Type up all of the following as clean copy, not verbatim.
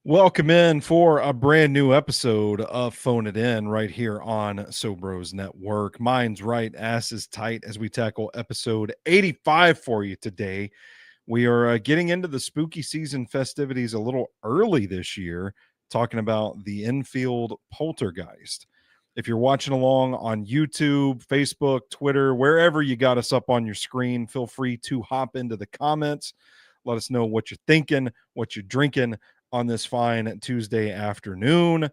Welcome in for a brand new episode of Phone It In right here on Sobros Network. Mine's right, ass is tight as we tackle episode 85 for you today. We are getting into the spooky season festivities a little early this year, talking about the Enfield Poltergeist. If you're watching along on YouTube, Facebook, Twitter, wherever you got us up on your screen, feel free to hop into the comments. Let us know what you're thinking, what you're drinking on this fine Tuesday afternoon.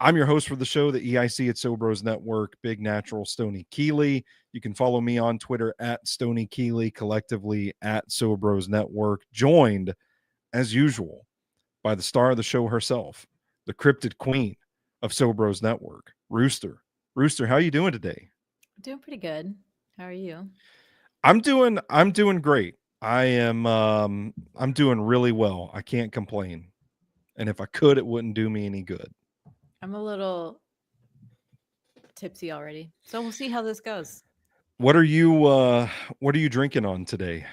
I'm your host for the show, the EIC at Sobros Network, Big Natural Stoney Keeley. You can follow me on Twitter at Stoney Keeley, collectively at Sobros Network, joined as usual by the star of the show herself, the cryptid queen of Sobros Network, Rooster. Rooster, how are you doing today? Doing pretty good. How are you? I'm doing great. I'm doing really well. I can't complain. And if I could, it wouldn't do me any good. I'm a little tipsy already. So we'll see how this goes. What are you drinking on today?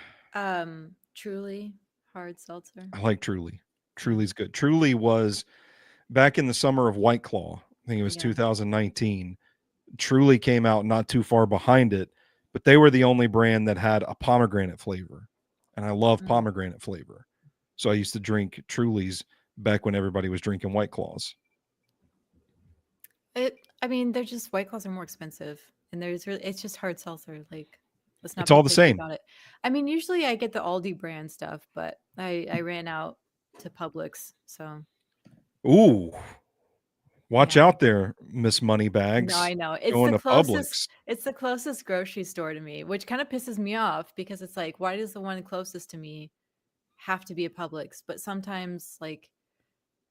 Truly hard seltzer. I like Truly. Truly's good. Truly was back in the summer of White Claw. I think it was 2019. Truly came out not too far behind it, but they were the only brand that had a pomegranate flavor. And I love pomegranate flavor. So I used to drink Truly's back when everybody was drinking White Claws. They're just White Claws are more expensive, and it's just hard seltzer. Like, let's not. It's all the same about it. I mean, usually I get the Aldi brand stuff, but I ran out to Publix, so. Ooh, watch out there, Miss Moneybags. No, I know it's going the to closest. Publix. It's the closest grocery store to me, which kind of pisses me off because it's like, why does the one closest to me have to be a Publix? But sometimes, like,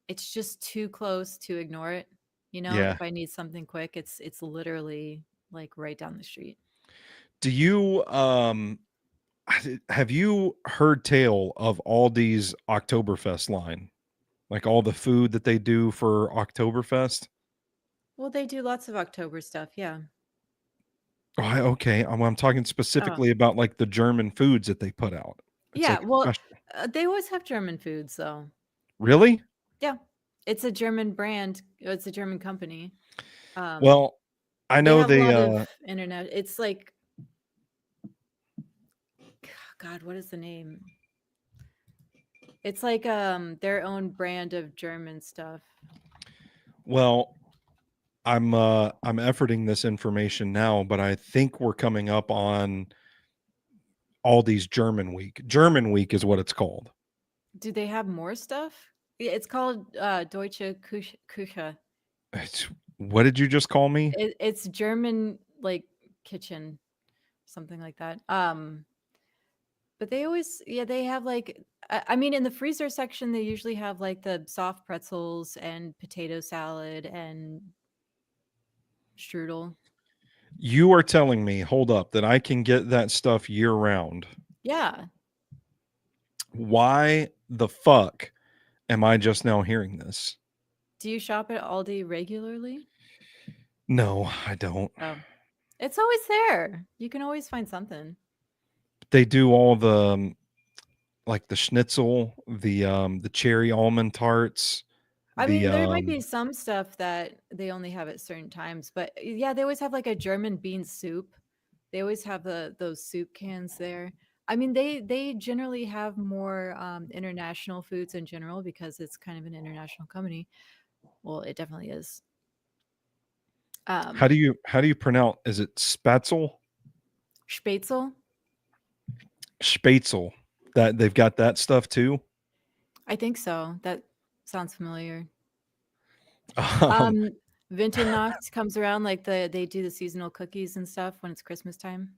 it's just too close to ignore it. You know, Yeah. if I need something quick, it's literally like right down the street. Do you have you heard tale of Aldi's Oktoberfest line? Like all the food that they do for Oktoberfest? Well, they do lots of October stuff, yeah. Oh, okay. I'm talking specifically about like the German foods that they put out. It's yeah, like well, they always have German foods, though. Really? Yeah, it's a German brand. It's a German company. Well, I know they have a lot of internet. It's like, God, what is the name? It's like their own brand of German stuff. Well, I'm efforting this information now, but I think we're coming up on Aldi's German Week. German Week is what it's called. Do they have more stuff? It's called Deutsche Küche. What did you just call me? It's German, like, kitchen, something like that. But they always, they have like, I mean, in the freezer section, they usually have like the soft pretzels and potato salad and strudel. You are telling me, hold up, that I can get that stuff year round. Yeah. Why the fuck am I just now hearing this? Do you shop at Aldi regularly? No, I don't. Oh, it's always there. You can always find something. They do all the like the schnitzel, the cherry almond tarts. I mean, there might be some stuff that they only have at certain times, but yeah, they always have like a German bean soup. They always have those soup cans there. I mean, they generally have more international foods in general because it's kind of an international company. Well, it definitely is. How do you pronounce? Is it Spatzel? Spätzle? Spätzle. That they've got that stuff too. I think so. That sounds familiar. Um, Um, Winternacht comes around, like they do the seasonal cookies and stuff when it's Christmas time.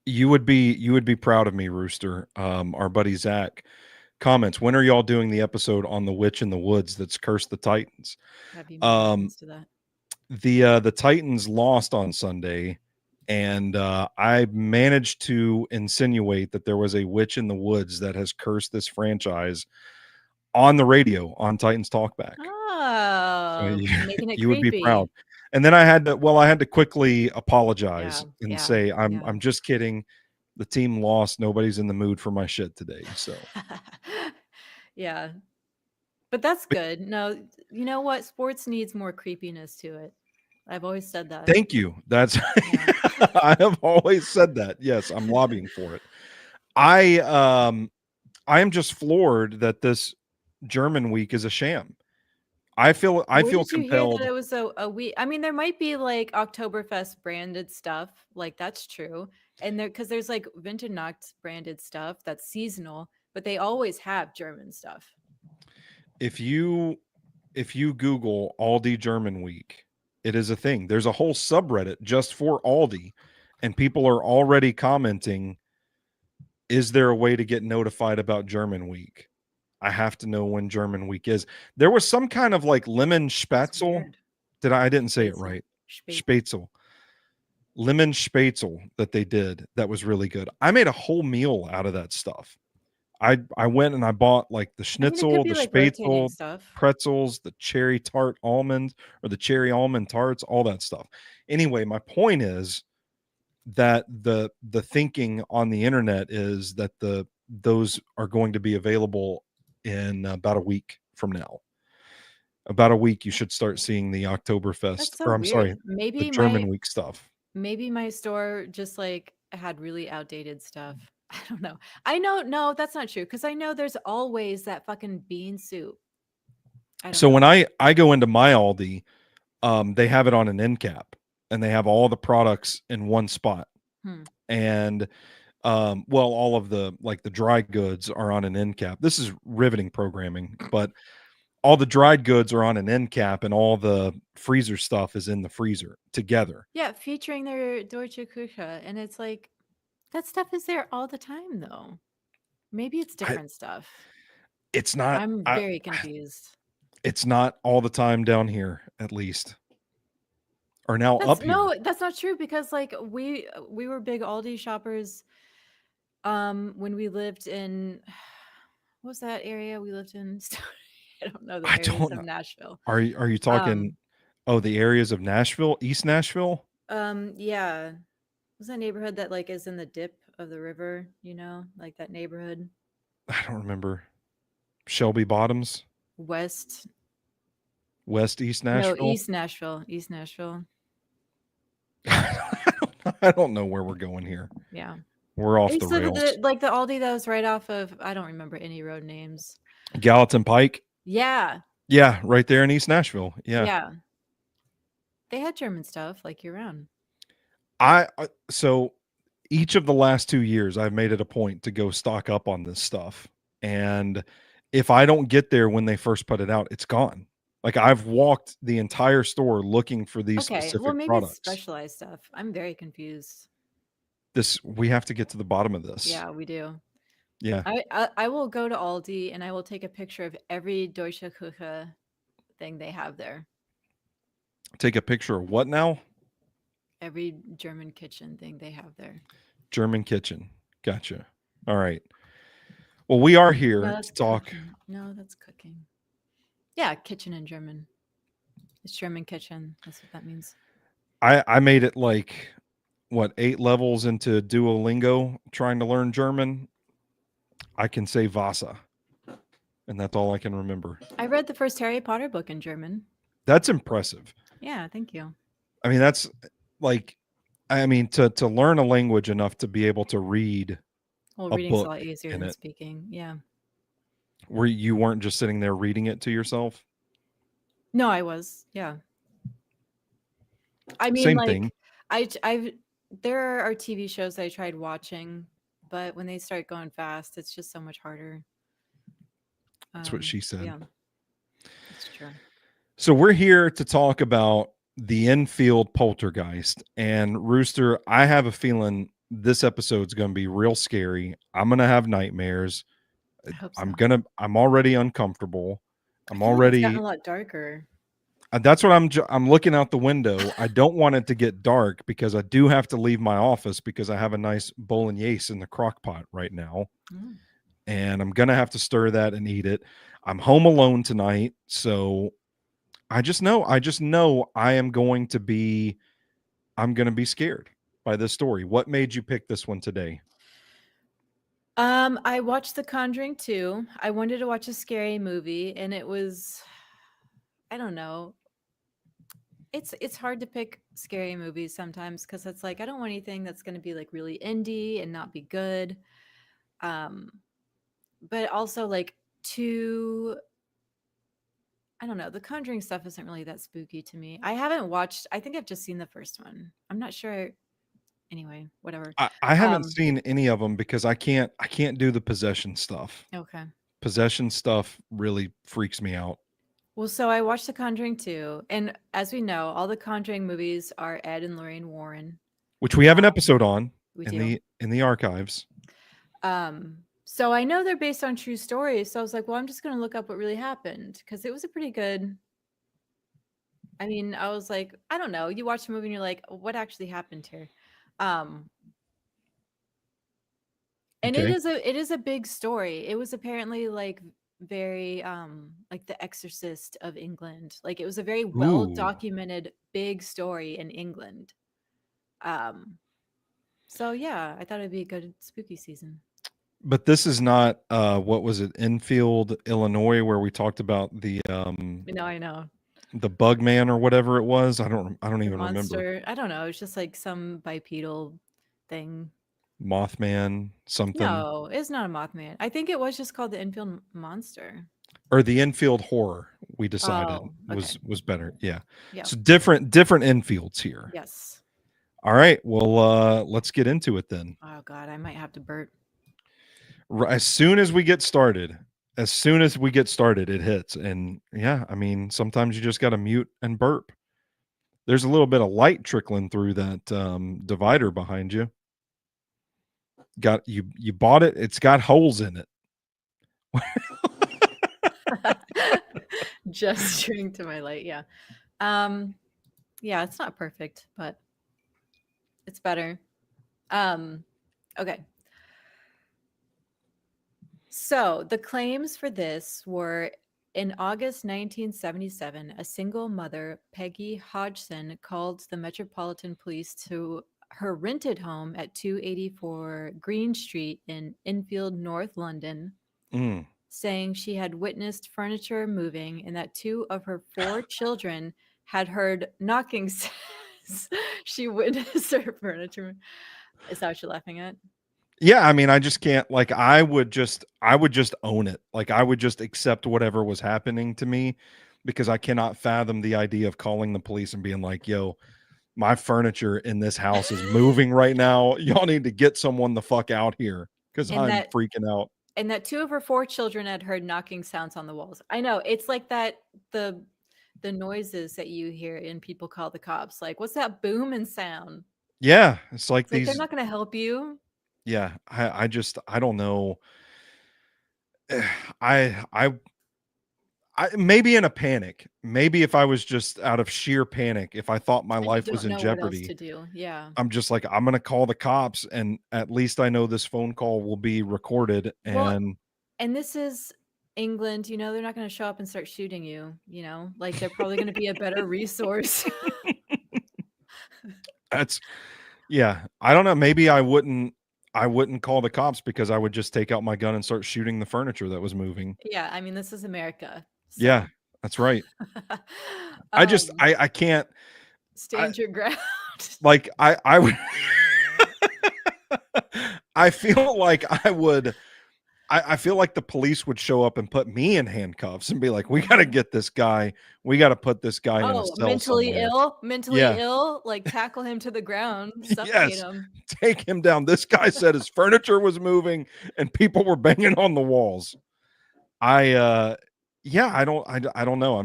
you would be proud of me, Rooster. Our buddy Zach comments, when are y'all doing the episode on the witch in the woods that's cursed the Titans? Have you made Um, reference to that? the Titans lost on Sunday, and I managed to insinuate that there was a witch in the woods that has cursed this franchise on the radio on Titans Talkback. So Oh, making it you would be proud. creepy. And then I had to quickly Yeah, apologize and yeah, say I'm yeah. I'm just kidding. The team lost. Nobody's in the mood for my shit today. So Yeah, but that's but good. No, you know what? Sports needs more creepiness to it. I've always said that. thank you. That's Yeah. I have always said that. Yes, I'm lobbying for it. I I am just floored that this German week is a sham. I Where feel did you hear that compelled. it was a week? I mean, there might be like Oktoberfest branded stuff, like that's true. And because there's like Winternacht branded stuff that's seasonal, but they always have German stuff. If you Google Aldi German week, it is a thing. There's a whole subreddit just for Aldi, and people are already commenting, is there a way to get notified about German week? I have to know when German week is. There was some kind of like lemon That's spatzel. weird. I didn't say it Spätzle. right. Spät. Spätzle. Lemon spätzle that they did that was really good. I made a whole meal out of that stuff. I went and I bought like the I mean, it could schnitzel, be the like rotating spätzle, stuff. pretzels, the cherry tart almonds, or the cherry almond tarts, all that stuff. Anyway, my point is that the thinking on the internet is that those are going to be available in about a week from now. About a week, you should start seeing the Oktoberfest, That's so or I'm sorry, weird. the German week stuff. Maybe my store just like had really outdated stuff. I don't know. I know no, that's not true because I know there's always that fucking bean soup. I don't So when know. I go into my Aldi, they have it on an end cap, and they have all the products in one spot. Hmm. And well, all of the like the dry goods are on an end cap. This is riveting programming, but all the dried goods are on an end cap, and all the freezer stuff is in the freezer together. Yeah, featuring their Deutsche Küche, and it's like that stuff is there all the time though. Maybe it's I, different stuff. it's not. I'm very confused. It's not all the time down here, at least, or now That's up here. no, that's not true because like we were big Aldi shoppers when we lived in what was that area we lived in? I don't know the I areas don't of know. Nashville. Are you talking? Um Oh, the areas of Nashville, East Nashville. yeah. Was that neighborhood that like is in the dip of the river, you know? Like that neighborhood? I don't remember. Shelby Bottoms, West West East No, Nashville. East Nashville. East Nashville. I don't know where we're going here. Yeah. We're off the It's rails. like the Aldi that was right off of I don't remember any road names. Gallatin Pike. Yeah. Yeah, right there in East Nashville. Yeah. Yeah. They had German stuff like year round. So each of the last 2 years I've made it a point to go stock up on this stuff. And if I don't get there when they first put it out, it's gone. Like I've walked the entire store looking for these Okay. Well, specific maybe it's products. specialized stuff. I'm very confused. This we have to get to the bottom of this. Yeah, we do. Yeah. I will go to Aldi and I will take a picture of every Deutsche Küche thing they have there. Take a picture of what now? Every German kitchen thing they have there. German kitchen. Gotcha. All right. Well, we are No, here that's to talk. cooking. No, that's cooking. Yeah, kitchen in German. It's German kitchen. That's what that means. I made it like what 8 levels into Duolingo trying to learn German. I can say Vasa, and that's all I can remember. I read the first Harry Potter book in German. That's impressive. Yeah, thank you. I mean, that's like to learn a language enough to be able to read Well, a reading's a book lot easier in than it, speaking. Yeah. where you weren't just sitting there reading it to yourself. No, I was. Yeah. I mean, Same thing. like, I've there are TV shows I tried watching, but when they start going fast, it's just so much harder. That's what she said. Yeah, that's true. So we're here to talk about the Enfield Poltergeist. And Rooster, I have a feeling this episode's going to be real scary. I'm going to have nightmares. I hope so. I'm already uncomfortable. I I'm feel like it's gotten already a lot darker. that's what I'm looking out the window. I don't want it to get dark because I do have to leave my office because I have a nice bolognese in the crock pot right now. Mm. And I'm going to have to stir that and eat it. I'm home alone tonight, so I just know I'm going to be scared by this story. What made you pick this one today? I watched The Conjuring 2. I wanted to watch a scary movie, and it was, I don't know. It's hard to pick scary movies sometimes because it's like I don't want anything that's going to be like really indie and not be good. Um, but also like too, I don't know. The Conjuring stuff isn't really that spooky to me. I haven't watched. I think I've just seen the first one. I'm not sure. Anyway, whatever. I haven't Um, seen any of them because I can't do the possession stuff. okay. Possession stuff really freaks me out. Well, so I watched The Conjuring 2, and as we know, all the Conjuring movies are Ed and Lorraine Warren. Which we have an Um, episode on we in do. the archives. So I know they're based on true stories. So I was like, well, I'm just going to look up what really happened because it was a pretty good. I mean, I was like, I don't know. You watch the movie and you're like, what actually happened here? Um, and Okay. it is a big story. It was apparently like very like The Exorcist of England. Like it was a very well Ooh. documented big story in England. Um, so yeah, I thought it'd be a good spooky season. But this is not what was it? Enfield, Illinois, where we talked about I know. the bug man or whatever it was. I don't The even remember. monster, I don't know, it's just like some bipedal thing. Mothman something. No, it's not a Mothman. I think it was just called the Enfield Monster. Or the Enfield horror we decided Oh, okay. was better. Yeah. Yeah. So different Enfields here. Yes. All right. Well, let's get into it then. Oh god, I might have to burp. As soon as we get started, it hits. And yeah, I mean, sometimes you just got to mute and burp. There's a little bit of light trickling through that divider behind you. You bought it. It's got holes in it. Gesturing to my light, yeah. Um, yeah, it's not perfect, but it's better. Okay. So the claims for this were in August 1977, a single mother, Peggy Hodgson, called the Metropolitan Police to her rented home at 284 Green Street in Enfield, North London, Mm. saying she had witnessed furniture moving and that two of her four children had heard knocking sounds. She witnessed her furniture. Is that what you're laughing at? Yeah, I mean, I just can't like I would just own it. Like I would just accept whatever was happening to me because I cannot fathom the idea of calling the police and being like, "Yo, my furniture in this house is moving right now. Y'all need to get someone the fuck out here cuz And I'm that freaking out." and that two of her four children had heard knocking sounds on the walls. I know it's like that the noises that you hear and people call the cops. Like, what's that booming sound? Yeah, it's like It's like they're these not going to help you. yeah, I don't know. I I I maybe in a panic. Maybe if I was just out of sheer panic, if I thought my And you life was don't in know what else jeopardy, to do. Yeah. I'm just like, I'm gonna call the cops, and at least I know this phone call will be recorded. Well, And and this is England. They're not going to show up and start shooting you. Like they're probably going to be a better resource. that's yeah. I don't know. Maybe I wouldn't call the cops because I would just take out my gun and start shooting the furniture that was moving. Yeah. I mean, this is America. Yeah, So, that's right. I just um, I can't I stand your ground. like I would I feel like I would I feel like the police would show up and put me in handcuffs and be like, "We got to get this guy. We got to put this guy in a Oh, cell somewhere." mentally Yeah. ill, like tackle him to the ground, suffocate Yes. him. Take him down. This guy said his furniture was moving and people were banging on the walls. I yeah, I don't know.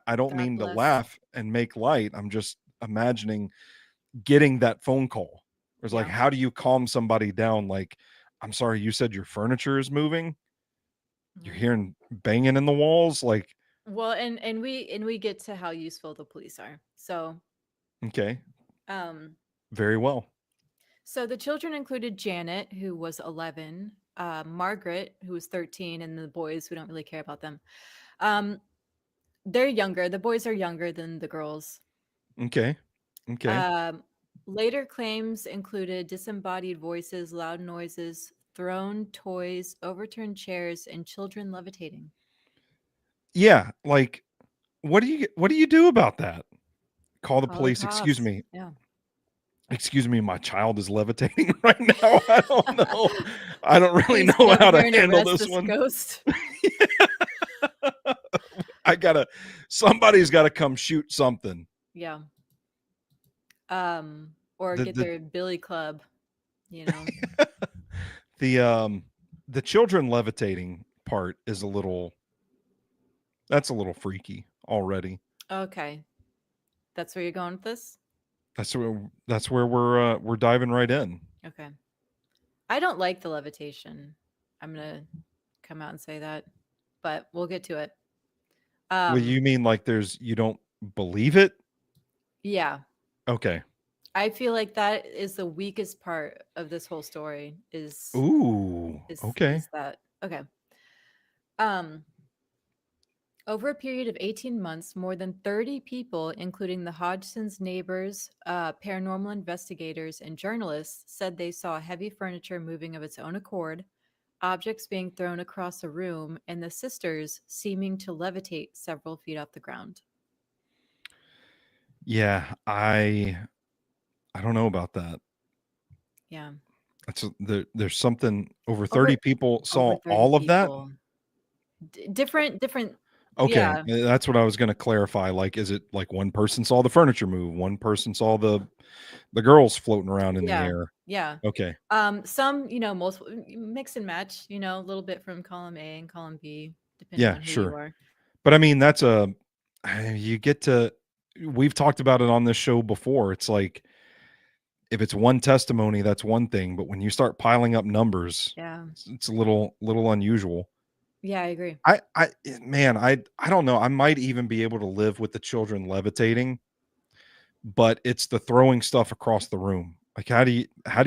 I don't God mean to bless. laugh and make light. I'm just imagining getting that phone call. It's like, Yeah. how do you calm somebody down? Like, I'm sorry, you said your furniture is moving. You're Mhm. hearing banging in the walls. Like, Well, and we get to how useful the police are. okay, Um, very well. so the children included Janet, who was 11, Margaret, who was 13, and the boys, we don't really care about them. Um, they're younger. The boys are younger than the girls. Okay. Okay. Um, later claims included disembodied voices, loud noises, thrown toys, overturned chairs, and children levitating. Yeah. Like, what do you do about that? Call the Call the police. Excuse cops. me. Yeah. Excuse me, my child is levitating right now. I don't know. I don't really Please get know over how here to and handle arrest this this one. ghost. I gotta, somebody's got to come shoot something. Yeah. Or The get the their billy club, you know. the the children levitating part is that's a little freaky already. Okay. That's where you're going with this? That's where we're diving right in. Okay. I don't like the levitation. I'm gonna come out and say that, but we'll get to it. Well, Um, you mean like you don't believe it? yeah. Okay. I feel like that is the weakest part of this whole story Ooh. Okay. is that okay. Um, over a period of 18 months, more than 30 people, including the Hodgson's neighbors, paranormal investigators, and journalists, said they saw heavy furniture moving of its own accord, objects being thrown across a room, and the sisters seeming to levitate several feet off the ground. Yeah, I don't know about that. Yeah. There's something over Over 30 people over saw 30 all of that? people. Different Okay, yeah. that's what I was gonna clarify. Like, is it like one person saw the furniture move, one person saw the girls floating around in the Yeah. air? Yeah. Okay. Some, multiple mix and match, a little bit from column A and column B, depending Yeah, on who you sure. are. But I mean, that's a you get to we've talked about it on this show before. It's like if it's one testimony, that's one thing, but when you start piling up numbers, Yeah. it's a little unusual. Yeah, I agree. Man, I don't know. I might even be able to live with the children levitating, but it's the throwing stuff across the room. Like how do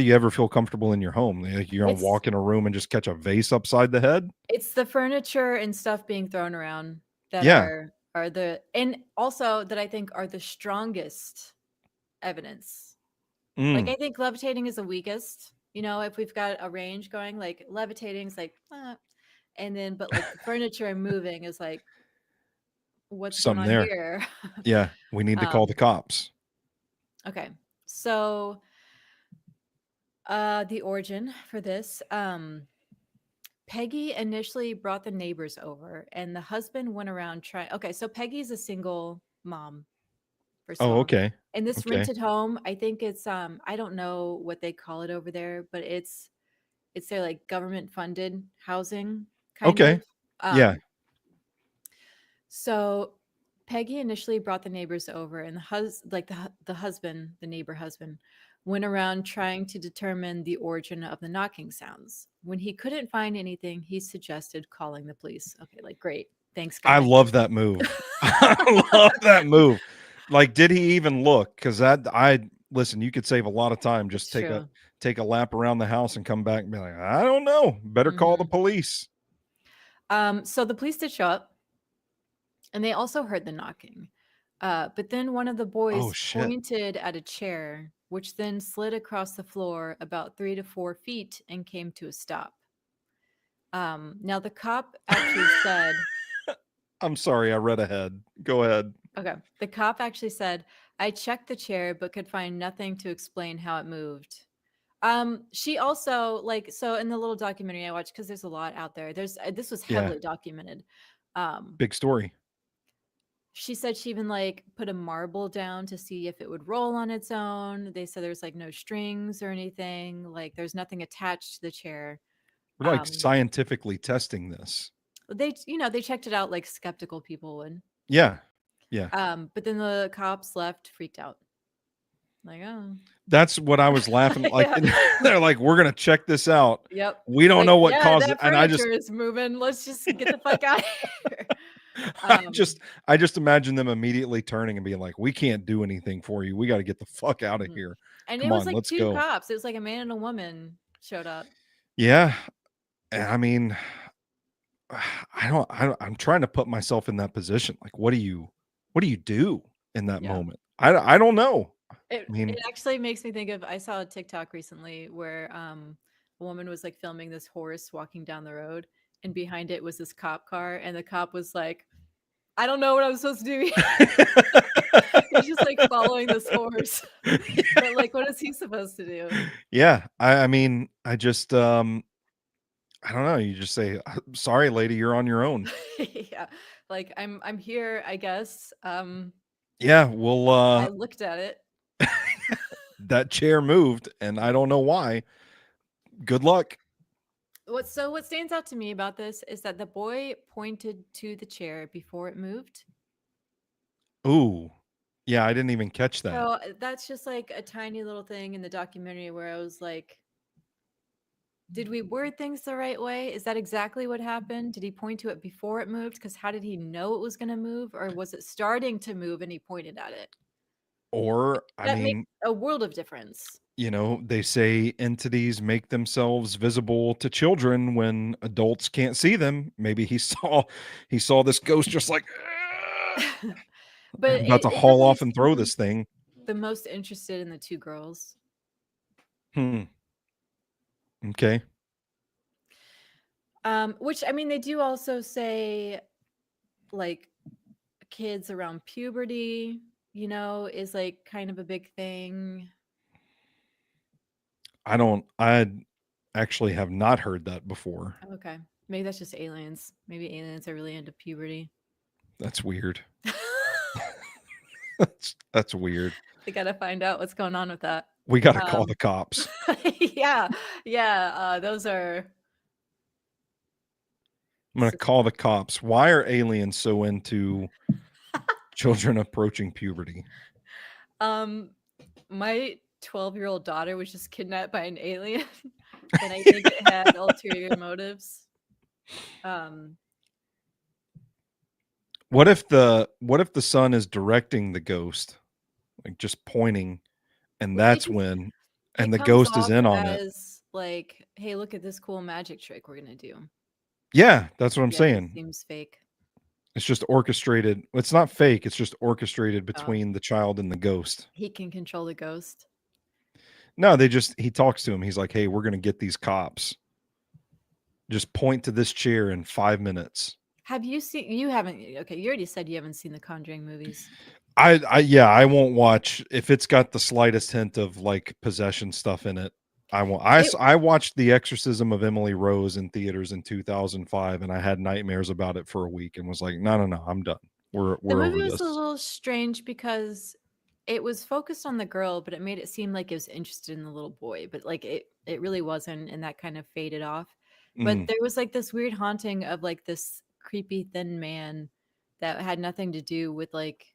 you ever feel comfortable in your home? Like you're gonna It's walk in a room and just catch a vase upside the head? it's the furniture and stuff being thrown around that Yeah. are the and also that I think are the strongest evidence. Like, Mm, I think levitating is the weakest. If we've got a range going, like levitating is like, and then but like the furniture and moving is like, what's going something on there. here? Yeah, we need to call the um, cops. okay. So the origin for this, Peggy initially brought the neighbors over and the husband went around trying. Okay, so Peggy's a single mom, first of Oh, all. okay. And this Okay. rented home, I think it's I don't know what they call it over there, but it's their like government funded housing kind Okay. of. Yeah. So Peggy initially brought the neighbors over and the husband, the neighbor husband, went around trying to determine the origin of the knocking sounds. When he couldn't find anything, he suggested calling the police. Okay, like great. Thanks, I guy. love that move. I love that move. Like, did he even look? Because that I listen, you could save a lot of time. Just It's true. take a lap around the house and come back and be like, I don't know. Better call the Mhm. police. So the police did show up and they also heard the knocking. But then one of the Oh boys shit. pointed at a chair, which then slid across the floor about 3 to 4 feet and came to a stop. Now the cop actually said, I'm sorry, I read ahead. Go ahead. okay, the cop actually said, I checked the chair but could find nothing to explain how it moved. She also so in the little documentary I watched, because there's a lot out there. This was Yeah. heavily documented. Um, Big story. She said she even like put a marble down to see if it would roll on its own. They said there's like no strings or anything. Like there's nothing attached to the chair. We're like Um, scientifically testing this. they checked it out like skeptical people would. Yeah. Yeah. But then the cops left, freaked out. Like, oh. That's what I was laughing like. Yeah. They're like, "We're gonna check this out. Yep. We don't Like, know what yeah, caused it." that And I furniture just is moving. Let's just get the fuck out of here. I Um, just I just imagine them immediately turning and being like, "We can't do anything for you. We gotta get the fuck out of mhm. here. And it Come was on, like let's two go." cops. It was like a man and a woman showed up. Yeah. And I mean, I'm trying to put myself in that position. Like, what do you do in that Yeah. moment? I don't know. I It mean, actually makes me think of I saw a TikTok recently where a woman was like filming this horse walking down the road and behind it was this cop car and the cop was like, I don't know what I'm supposed to do. He's just like following this horse. But like what is he supposed to do? yeah, I mean, I don't know. You just say, "Sorry, lady, you're on your own." Yeah. Like I'm here, I guess. Yeah, well, I looked at it. that chair moved, and I don't know why. Good luck. What stands out to me about this is that the boy pointed to the chair before it moved. Ooh, yeah, I didn't even catch that. So that's just like a tiny little thing in the documentary where I was like, did we word things the right way? Is that exactly what happened? Did he point to it before it moved? Because how did he know it was going to move? Or was it starting to move and he pointed at it? Or, I That makes mean, a world of difference. they say entities make themselves visible to children when adults can't see them. Maybe he saw this ghost just like, But I'm about to it haul definitely off and throw seemed this thing. the most interested in the two girls. Hmm. Okay. Which I mean, they do also say like kids around puberty, is like kind of a big thing. I actually have not heard that before. Okay. Maybe that's just aliens. Maybe aliens are really into puberty. That's weird. That's weird. They gotta find out what's going on with that. We gotta call Um, the cops. yeah, yeah. Those are. I'm gonna call the cops. Why are aliens so into children approaching puberty? Um, my 12-year-old daughter was just kidnapped by an alien, and I think it had ulterior motives. Um, What if the son is directing the ghost, like just pointing, and well, that's when and it the comes ghost is off in on it. as like, "Hey, look at this cool magic trick we're gonna do." Yeah, that's what I'm Yet it saying. seems fake. It's just orchestrated. It's not fake, it's just orchestrated Oh, between the child and the ghost. he can control the ghost. No, he talks to him. He's like, "Hey, we're gonna get these cops. Just point to this chair in 5 minutes." Have you seen? You haven't. Okay, you already said you haven't seen the Conjuring movies. Yeah, I won't watch if it's got the slightest hint of like possession stuff in it. I won't. It I watched The Exorcism of Emily Rose in theaters in 2005, and I had nightmares about it for a week, and was like, no, no, no, I'm done. The We're movie over was a this. little strange because it was focused on the girl, but it made it seem like it was interested in the little boy, but like it really wasn't, and that kind of faded off. But Mm, there was like this weird haunting of like this creepy thin man that had nothing to do with like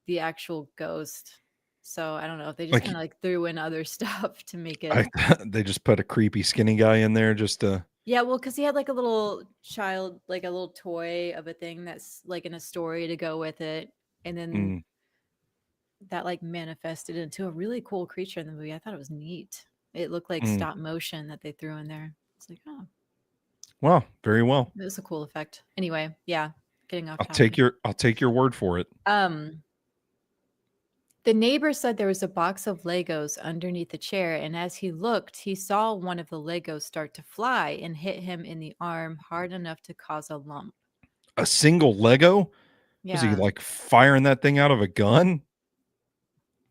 the actual ghost. So I don't know if they just like kind of like threw in other stuff to make I, it. they just put a creepy skinny guy in there just to. Yeah, well, because he had like a little child, like a little toy of a thing that's like in a story to go with it. And then Mm, that like manifested into a really cool creature in the movie. I thought it was neat. It looked like mm. stop motion that they threw in there. It's like, oh, Well, very well. it was a cool effect. Anyway, yeah, getting off I'll topic. take your word for it. Um, the neighbor said there was a box of Legos underneath the chair, and as he looked, he saw one of the Legos start to fly and hit him in the arm hard enough to cause a lump. A single Lego? Was he Yeah. like firing that thing out of a gun?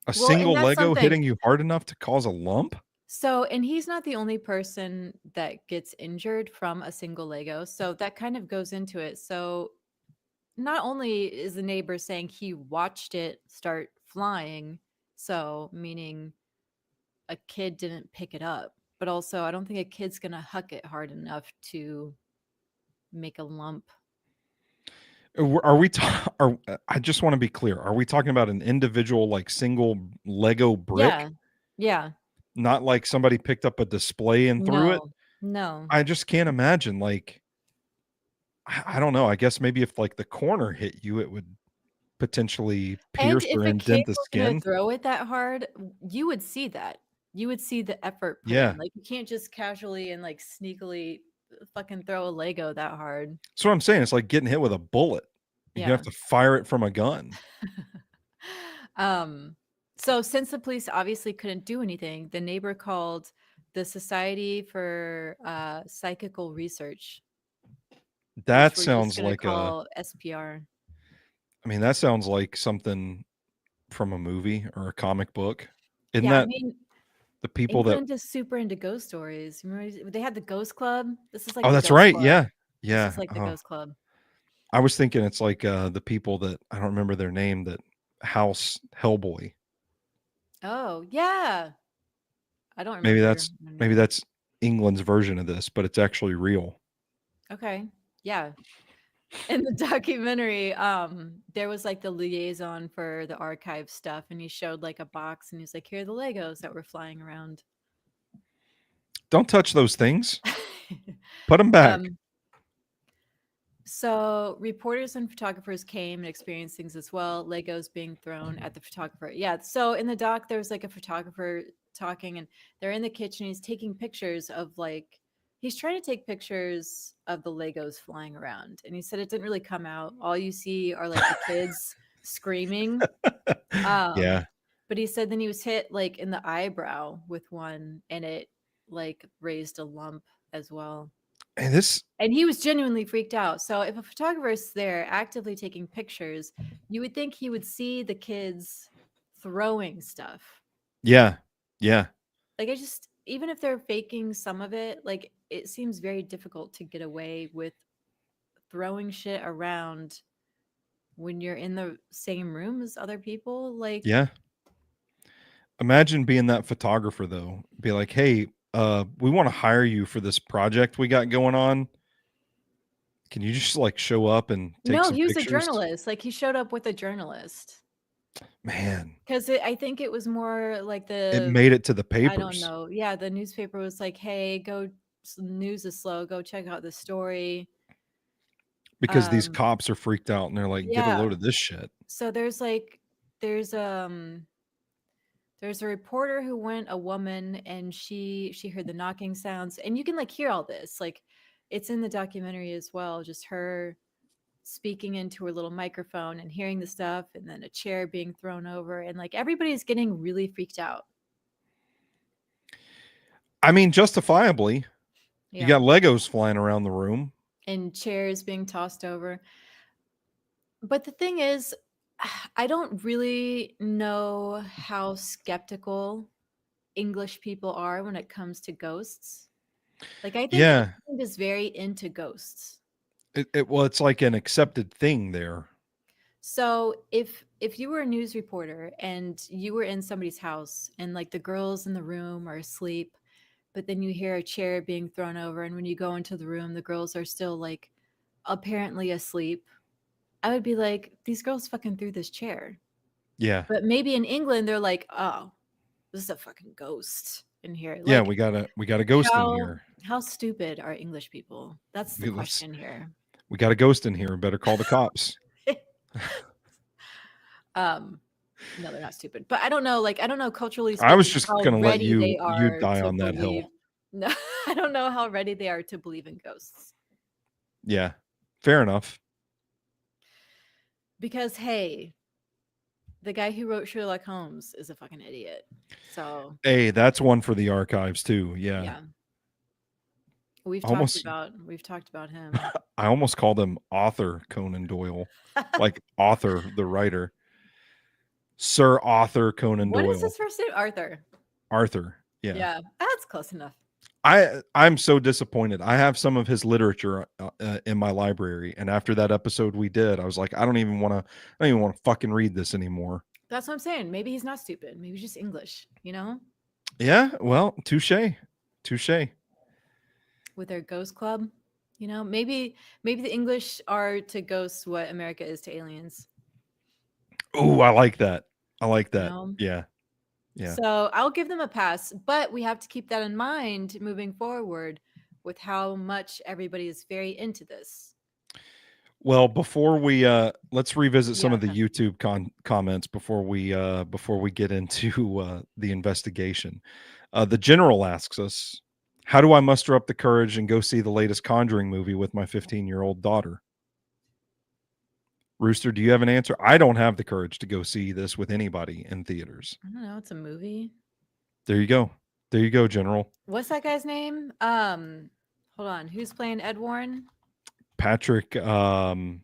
A Well, and single that's Lego something. hitting you hard enough to cause a lump? So, and he's not the only person that gets injured from a single Lego. So that kind of goes into it. So not only is the neighbor saying he watched it start flying, so meaning a kid didn't pick it up, but also I don't think a kid's going to huck it hard enough to make a lump. Are we? I just want to be clear. Are we talking about an individual, like single Lego brick, Yeah. Yeah. not like somebody picked up a display and threw it? No. No. I just can't imagine. Like, I don't know. I guess maybe if like the corner hit you, it would potentially And pierce if or a kid indent the were gonna skin. throw it that hard, you would see that. You would see the effort put Yeah. in. Like, you can't just casually and, like, sneakily fucking throw a Lego that hard. That's what I'm saying. It's like getting hit with a bullet. You have Yeah. to fire it from a gun. Um, so since the police obviously couldn't do anything, the neighbor called the Society for Psychical Research, That which we're just sounds gonna like a call SPR. I mean, that sounds like something from a movie or a comic book. Isn't Yeah, I that mean, the people that England is super into ghost stories. Remember they had the Ghost Club? This is like Oh, the that's Ghost right. Club. Yeah. This Yeah. is like the Oh, Ghost Club. I was thinking it's like the people that I don't remember their name that house Hellboy. Oh, yeah. I don't Maybe remember that's their maybe name. that's England's version of this, but it's actually real. Okay. Yeah. In the documentary, there was like the liaison for the archive stuff, and he showed like a box and he's like, here are the Legos that were flying around. Don't touch those things. Put them back. um, so reporters and photographers came and experienced things as well. Legos being thrown at the photographer. Yeah. So in the doc, there was like a photographer talking, and they're in the kitchen. He's taking pictures of like he's trying to take pictures of the Legos flying around, and he said it didn't really come out. All you see are like the kids screaming. Yeah. But he said then he was hit like in the eyebrow with one, and it like raised a lump as well. And this And he was genuinely freaked out. So if a photographer is there actively taking pictures, you would think he would see the kids throwing stuff. Yeah. Yeah. Like, I just, even if they're faking some of it, like it seems very difficult to get away with throwing shit around when you're in the same room as other people. Like, Yeah. Imagine being that photographer though. Be like, "Hey, we want to hire you for this project we got going on. Can you just like show up and take no, some he was a pictures?" journalist. Like, he showed up with a journalist. Man, Because I think it was more like it the made it to the I don't papers know. Yeah, the newspaper was like, "Hey, go news is slow. Go check out the story." because these Um, cops are freaked out and they're like, "Get a yeah. load of this shit." So there's there's a reporter who went, a woman, and she heard the knocking sounds, and you can like hear all this. Like, it's in the documentary as well, just her speaking into her little microphone and hearing the stuff, and then a chair being thrown over, and like everybody's getting really freaked out. I mean, justifiably. You Yeah. got Legos flying around the room. And chairs being tossed over. But the thing is, I don't really know how skeptical English people are when it comes to ghosts. Like, I think Yeah. England is very into ghosts. Well, it's like an accepted thing there. So if you were a news reporter and you were in somebody's house and like the girls in the room are asleep, but then you hear a chair being thrown over, and when you go into the room, the girls are still like apparently asleep, I would be like, these girls fucking threw this chair. Yeah. But maybe in England, they're like, oh, this is a fucking ghost in here. Yeah, Like, we got a ghost in how here. how stupid are English people? That's the Let's question here. we got a ghost in here. Better call the cops. um, no, they're not stupid, but I don't know. Like, I don't know culturally I was speaking just how gonna let ready they you are die to on that believe. hill. No, I don't know how ready they are to believe in ghosts. Yeah. Fair enough. Because hey, the guy who wrote Sherlock Holmes is a fucking idiot. So Hey, that's one for the archives too. Yeah. yeah, we've talked Almost about we've talked about him. I almost called him author Conan Doyle. Like author, the writer. Sir Author Conan What is Doyle. his first name? Arthur. Arthur. Yeah. Yeah, that's close enough. I'm so disappointed. I have some of his literature in my library, and after that episode we did, I was like, I don't even want to fucking read this anymore. That's what I'm saying. Maybe he's not stupid. Maybe he's just English, you know? Yeah, well, touche. With their ghost club, Maybe the English are to ghosts what America is to aliens. Oh, I like that. I like You that. know. Yeah. Yeah. So I'll give them a pass, but we have to keep that in mind moving forward with how much everybody is very into this. Well, before we let's revisit some Yeah. of the Okay. YouTube comments before we get into the investigation. The general asks us, "How do I muster up the courage and go see the latest Conjuring movie with my 15-year-old daughter?" Rooster, do you have an answer? I don't have the courage to go see this with anybody in theaters. I don't know. It's a movie. There you go. There you go, General. What's that guy's name? Hold on. Who's playing Ed Warren? Patrick oh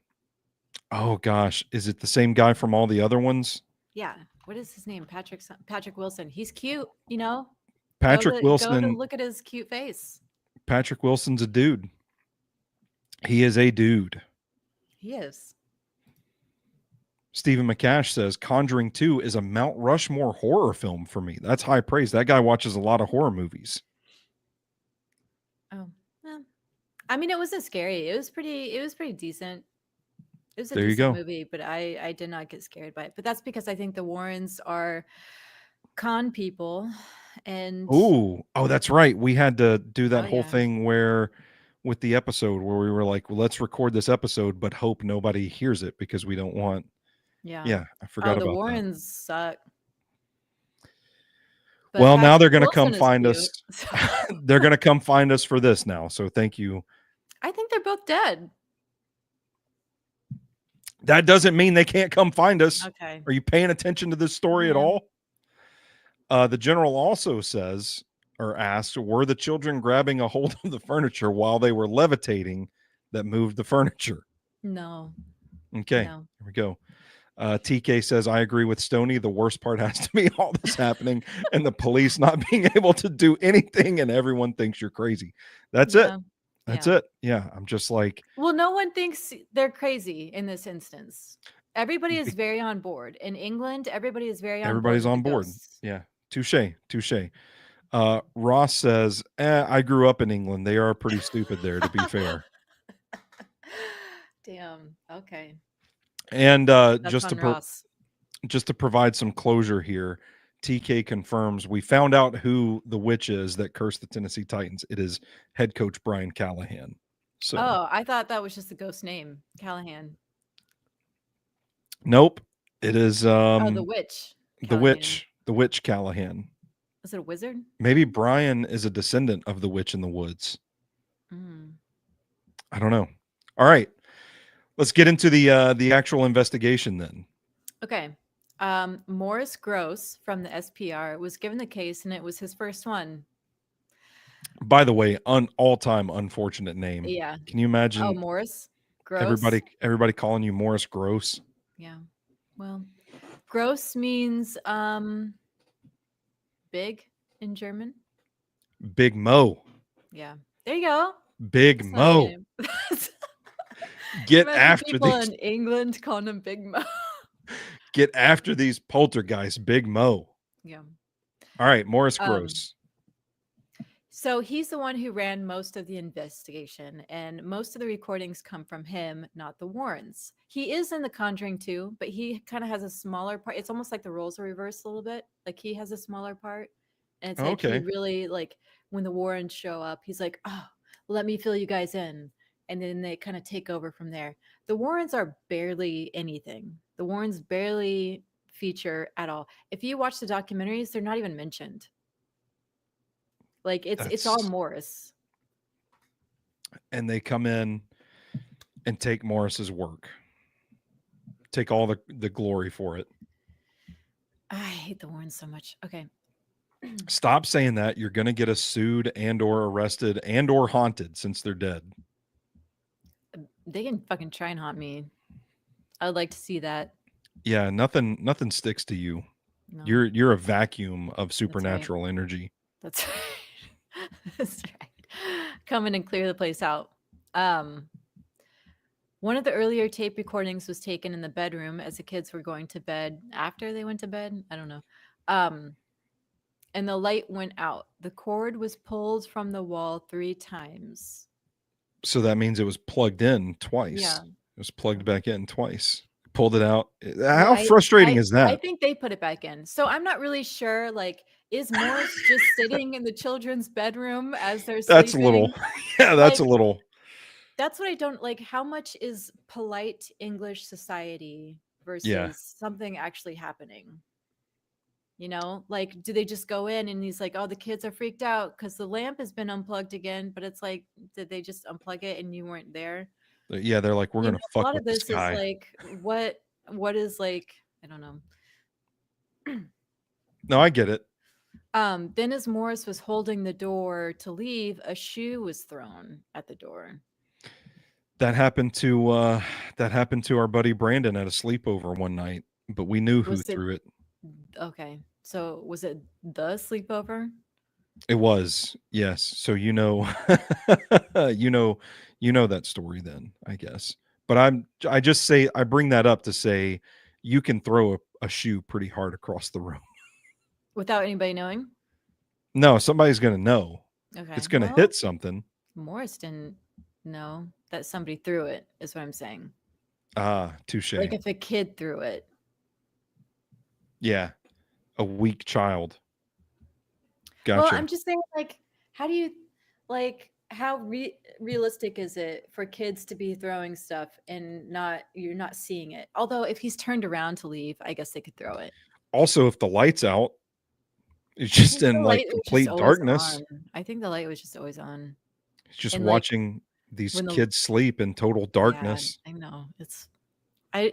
gosh, is it the same guy from all the other ones? Yeah. What is his name? Patrick Wilson. He's cute, you know? Patrick Go to Wilson. look at his cute face. Patrick Wilson's a dude. He is a dude. He is. Stephen McCash says Conjuring 2 is a Mount Rushmore horror film for me. That's high praise. That guy watches a lot of horror movies. Oh. Eh. I mean, it wasn't scary. It was pretty decent. It was a There you decent go. movie, but I did not get scared by it. But that's because I think the Warrens are con people and Oh, that's right. We had to do that oh whole yeah. thing where with the episode where we were like, well, let's record this episode, but hope nobody hears it because we don't want. Yeah. Yeah, I Oh, forgot the about that. Warrens suck. But Well, now Patrick they're going to come Wilson is find cute. us. So They're going to come find us for this now. So thank you. I think they're both dead. That doesn't mean they can't come find us. Okay. Are you paying attention to this story at Yeah. all? The general also says or asks, were the children grabbing a hold of the furniture while they were levitating that moved the furniture? No. Okay, No. here we go. TK says, I agree with Stoney. The worst part has to be all this happening and the police not being able to do anything and everyone thinks you're crazy. That's it. Yeah. That's Yeah. it. Yeah, I'm just like, Well, no one thinks they're crazy in this instance. Everybody is be- very on board. In England, everybody is very on board everybody's with the on board. ghosts. Yeah, touche, touche. Ross says, I grew up in England. They are pretty stupid there, to be fair. Damn. Okay. And That's on Ross. just to provide some closure here, TK confirms we found out who the witch is that cursed the Tennessee Titans. It is head coach Brian Callahan. So Oh, I thought that was just the ghost name, Callahan. nope, it is Oh, the witch, Callahan. the witch Callahan. Is it a wizard? Maybe Brian is a descendant of the witch in the woods. Mm. I don't know. All right, let's get into the actual investigation then. Okay. Morris Gross from the SPR was given the case, and it was his first one. By the way, all-time unfortunate name. Yeah. Can you imagine? Oh, Morris Gross. Everybody calling you Morris Gross. Yeah. Well, Gross means big in German. Big Mo. Yeah. There you go. Big That's Mo. Get imagine after people these. in England calling him Big Mo. Get after these poltergeists, Big Mo. Yeah. All right, Morris Gross. So he's the one who ran most of the investigation, and most of the recordings come from him, not the Warrens. He is in The Conjuring too, but he kind of has a smaller part. It's almost like the roles are reversed a little bit. Like he has a smaller part, and it's like he really like when the Warrens show up, he's like, "Oh, let me fill you guys in," and then they kind of take over from there. The Warrens are barely anything. The Warrens barely feature at all. If you watch the documentaries, they're not even mentioned. Like it's all Morris. And they come in and take Morris's work. Take all the glory for it. I hate the Warrens so much. Okay. Stop saying that. You're going to get us sued and or arrested and or haunted since they're dead. They can fucking try and haunt me. I would like to see that. Yeah, nothing sticks to you. No. You're a vacuum of supernatural energy. That's right. That's right. Come in and clear the place out. One of the earlier tape recordings was taken in the bedroom as the kids were going to bed after they went to bed. I don't know. And the light went out. The cord was pulled from the wall 3 times. So that means it was plugged in twice. Yeah. It was plugged back in twice. Pulled it out. Well, How frustrating I is I that? think they put it back in. So I'm not really sure, like, is Morris just sitting in the children's bedroom as they're That's a little. sleeping? Yeah, that's Like, a little. that's what I don't like. How much is polite English society Yeah. versus something actually happening? You know, like, do they just go in and he's like, oh, the kids are freaked out because the lamp has been unplugged again? But it's like, did they just unplug it and you weren't there? Yeah, they're like, we're You gonna know, a fuck lot with of this this is guy. like, what is like, I don't know. No, I get it. Then as Morris was holding the door to leave, a shoe was thrown at the door. That happened to our buddy Brandon at a sleepover one night, but we knew who Was it threw it. okay? So was it the sleepover? It was, yes. So you know, that story then, I guess. But I just say I bring that up to say you can throw a shoe pretty hard across the room. Without anybody knowing? No, somebody's gonna know. Okay. It's gonna Well, hit something. Morris didn't know that somebody threw it, is what I'm saying. Ah, touche. Like if a kid threw it. Yeah, a weak child. Well, Gotcha. I'm just saying, like, how do you, like, how realistic is it for kids to be throwing stuff and you're not seeing it? Although if he's turned around to leave, I guess they could throw it. Also, if the light's out, it's I just think the in like light was just complete always darkness. on. I think the light was just always on. It's just And like watching these when the kids sleep in total yeah, darkness. I know. I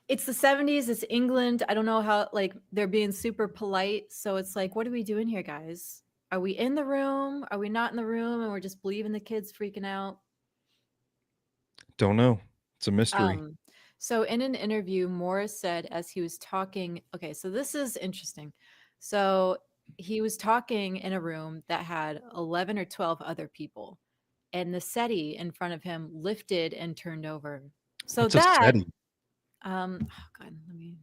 it's the 70s, it's England. I don't know how like they're being super polite. So it's like, what are we doing here, guys? Are we in the room? Are we not in the room? And we're just believing the kids freaking out. Don't know. It's a mystery. Um, so in an interview, Morris said as he was talking, okay, so this is interesting. So he was talking in a room that had 11 or 12 other people, and the settee in front of him lifted and turned over. So What's a that, SETI? oh God, let me.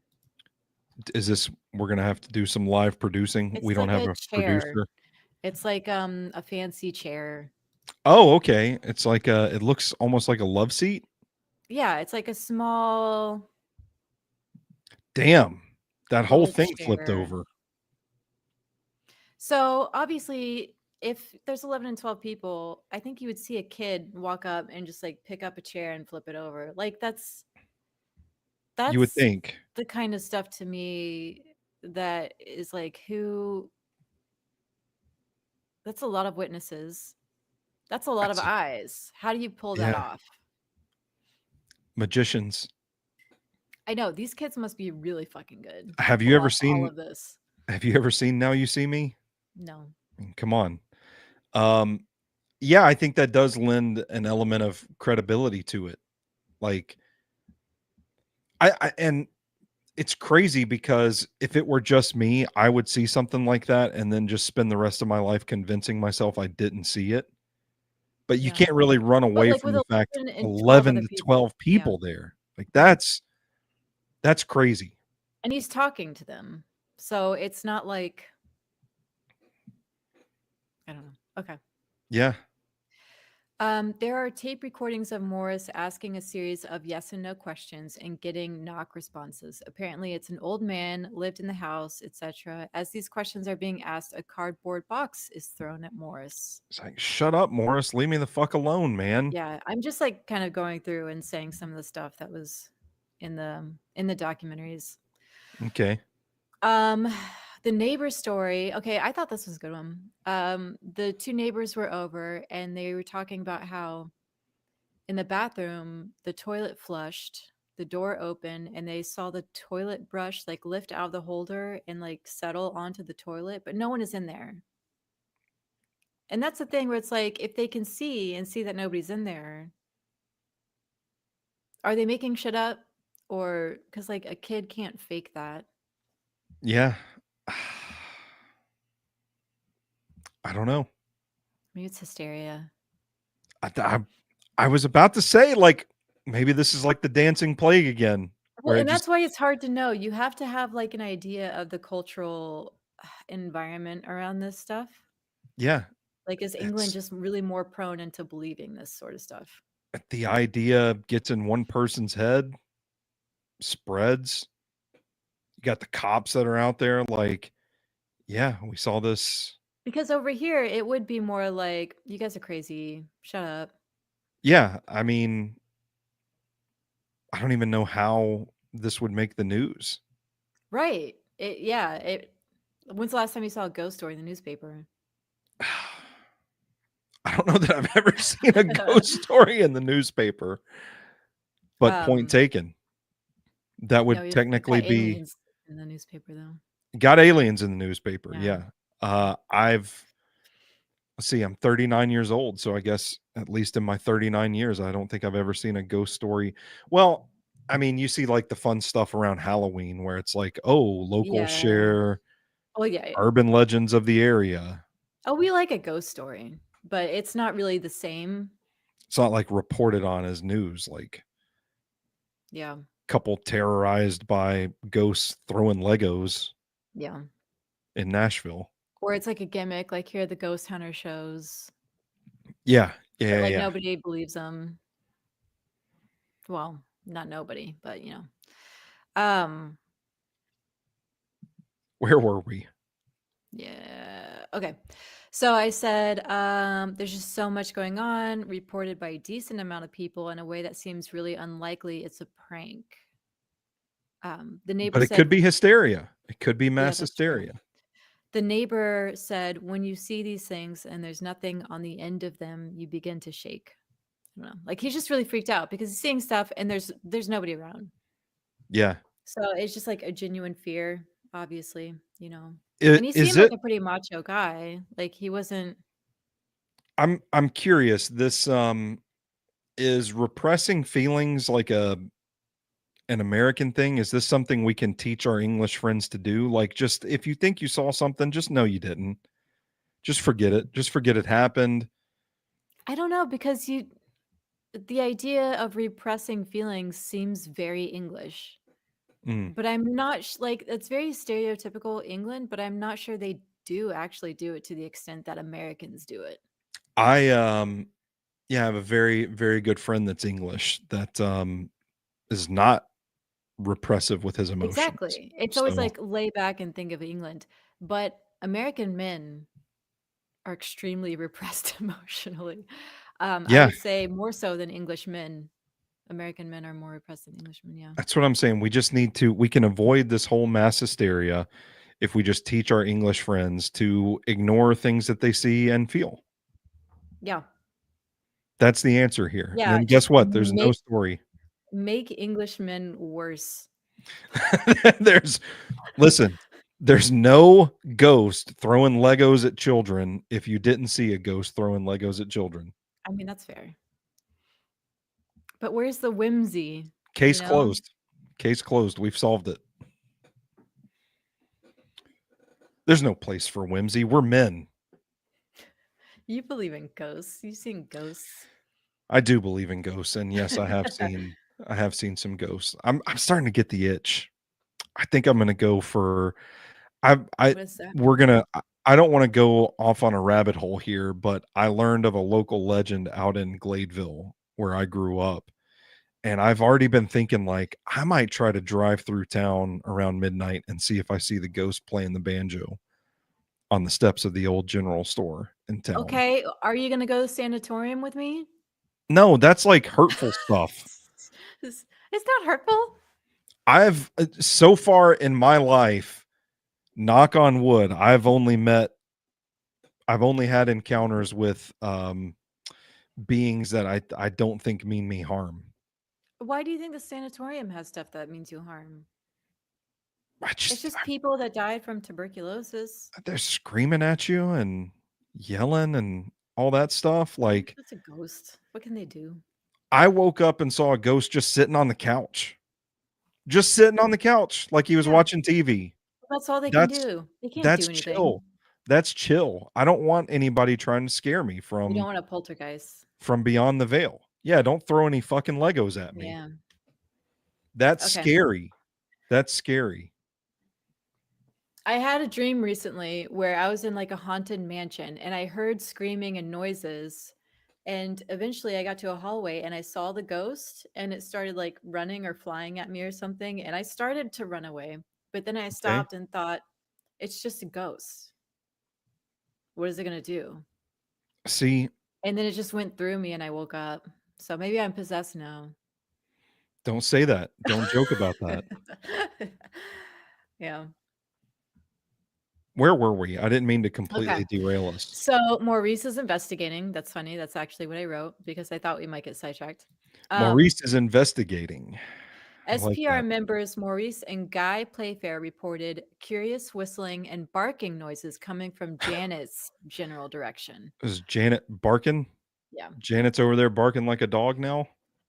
Is this we're gonna have to do some live producing? It's We don't like have a a chair. producer. It's like a fancy chair. Oh, okay. It's like it looks almost like a love seat. Yeah, it's like a small Damn. That whole little thing flipped chair. over. So obviously, if there's 11 and 12 people, I think you would see a kid walk up and just like pick up a chair and flip it over. Like You would that's think. the kind of stuff to me that is like who that's a lot of witnesses. That's a lot of That's eyes. How do you pull that yeah. off? Magicians. I know these kids must be really fucking good to Have you pull ever off all seen of this. Now You See Me? No. Come on. Um yeah, I think that does lend an element of credibility to it. Like I and it's crazy because if it were just me, I would see something like that and then just spend the rest of my life convincing myself I didn't see it. But you Yeah. can't really run But away like from with the fact 11 and 12 11 other to people. 12 Yeah. people there. Like Yeah. that's crazy. And he's talking to them. So it's not like I don't know. Okay. Yeah. There are tape recordings of Morris asking a series of yes and no questions and getting knock responses. Apparently, it's an old man, lived in the house, etc. As these questions are being asked, a cardboard box is thrown at Morris. It's like, shut up, Morris. Leave me the fuck alone, man. Yeah, I'm just like kind of going through and saying some of the stuff that was in the documentaries. Okay. Um, the neighbor story. Okay, I thought this was a good one. The two neighbors were over and they were talking about how in the bathroom, the toilet flushed, the door open, and they saw the toilet brush like lift out of the holder and like settle onto the toilet, but no one is in there. And that's the thing where it's like if they can see and see that nobody's in there, are they making shit up? Or because like a kid can't fake that. Yeah. I don't know. Maybe it's hysteria. I, I, I was about to say, like, maybe this is like the dancing plague again, Well, where it and just, that's why it's hard to know. You have to have like an idea of the cultural environment around this stuff. yeah. Like, is England It's just really more prone into believing this sort of stuff? the idea gets in one person's head, spreads. You got the cops that are out there like, yeah, we saw this. Because over here, it would be more like, "You guys are crazy. Shut up." Yeah, I mean, I don't even know how this would make the news. Right. When's the last time you saw a ghost story in the newspaper? I don't know that I've ever seen a ghost story in the newspaper, but point Um, taken. That no, would you've technically got be aliens in the newspaper, though. got aliens in the newspaper. Yeah. Yeah. I've let's see, I'm 39 years old, so I guess at least in my 39 years, I don't think I've ever seen a ghost story. Well, I mean, you see like the fun stuff around Halloween where it's like, oh, local Yeah. share Oh, yeah. urban legends of the area. Oh, we like a ghost story, but it's not really the same. It's not like reported on as news, like Yeah. couple terrorized by ghosts throwing Legos Yeah. in Nashville. Or it's like a gimmick, like here are the ghost hunter shows, Yeah. but, Yeah. like, Yeah. nobody believes them. Well, not nobody, but, Um, Where were we? yeah. Okay. So I said, there's just so much going on, reported by a decent amount of people in a way that seems really unlikely it's a prank. The neighbor But it could said, be hysteria. It could be yeah, mass that's true. hysteria. The neighbor said, when you see these things and there's nothing on the end of them, you begin to shake. I don't know. Like he's just really freaked out because he's seeing stuff and there's nobody around. Yeah. So it's just like a genuine fear, obviously. And he Is seemed like it a pretty macho guy. Like he wasn't. I'm curious. This is repressing feelings like an American thing? Is this something we can teach our English friends to do? Like just if you think you saw something, just know you didn't. Just forget it. Just forget it happened. I don't know because the idea of repressing feelings seems very English. Mm. But I'm not like it's very stereotypical England, but I'm not sure they do actually do it to the extent that Americans do it. I yeah, I have a very, very good friend that's English that is not repressive with his emotions. Exactly. It's always So like lay back and think of England, but American men are extremely repressed emotionally. I yeah, would say more so than English men. American men are more repressed than Englishmen. Yeah. that's what I'm saying. We just need to we can avoid this whole mass hysteria if we just teach our English friends to ignore things that they see and feel. Yeah. That's the answer here. And Yeah. then guess Just what? There's no story. make Englishmen worse. There's listen, there's no ghost throwing Legos at children if you didn't see a ghost throwing Legos at children. I mean, that's fair. But where's the whimsy? You Case know? closed. Case closed. We've solved it. There's no place for whimsy. We're men. You believe in ghosts. You've seen ghosts. I do believe in ghosts, and yes, I have seen some ghosts. I'm starting to get the itch. I think I'm gonna go for I What does that we're mean? gonna I don't want to go off on a rabbit hole here, but I learned of a local legend out in Gladeville where I grew up. And I've already been thinking like I might try to drive through town around midnight and see if I see the ghost playing the banjo on the steps of the old general store in town. Okay, are you gonna go to the sanatorium with me? No, that's like hurtful stuff. It's not hurtful. I've so far in my life, knock on wood, I've only had encounters with beings that I don't think mean me harm. Why do you think the sanatorium has stuff that means you harm? I It's just just people that died from tuberculosis. they're screaming at you and yelling and all that stuff. Like That's a ghost. What can they do? I woke up and saw a ghost just sitting on the couch. Just sitting on the couch like he was Yeah, watching TV. that's all they can That's do. They can't that's do anything. chill. That's chill. I don't want anybody trying to scare me You don't want a poltergeist. from beyond the veil. Yeah, don't throw any fucking Legos at me. Yeah. That's Okay. scary. That's scary. I had a dream recently where I was in like a haunted mansion and I heard screaming and noises. And eventually I got to a hallway and I saw the ghost and it started like running or flying at me or something. And I started to run away. But then I Okay. stopped and thought, it's just a ghost. What is it going to do? See, And then it just went through me and I woke up. So maybe I'm possessed now. don't say that. Don't joke about that. Yeah. Where were we? I didn't mean to Okay. completely derail us. So Maurice is investigating. That's funny. That's actually what I wrote because I thought we might get sidetracked. Maurice is investigating. I like SPR that. members Maurice and Guy Playfair reported curious whistling and barking noises coming from Janet's general direction. Is Janet barking? Yeah. Janet's over there barking like a dog now?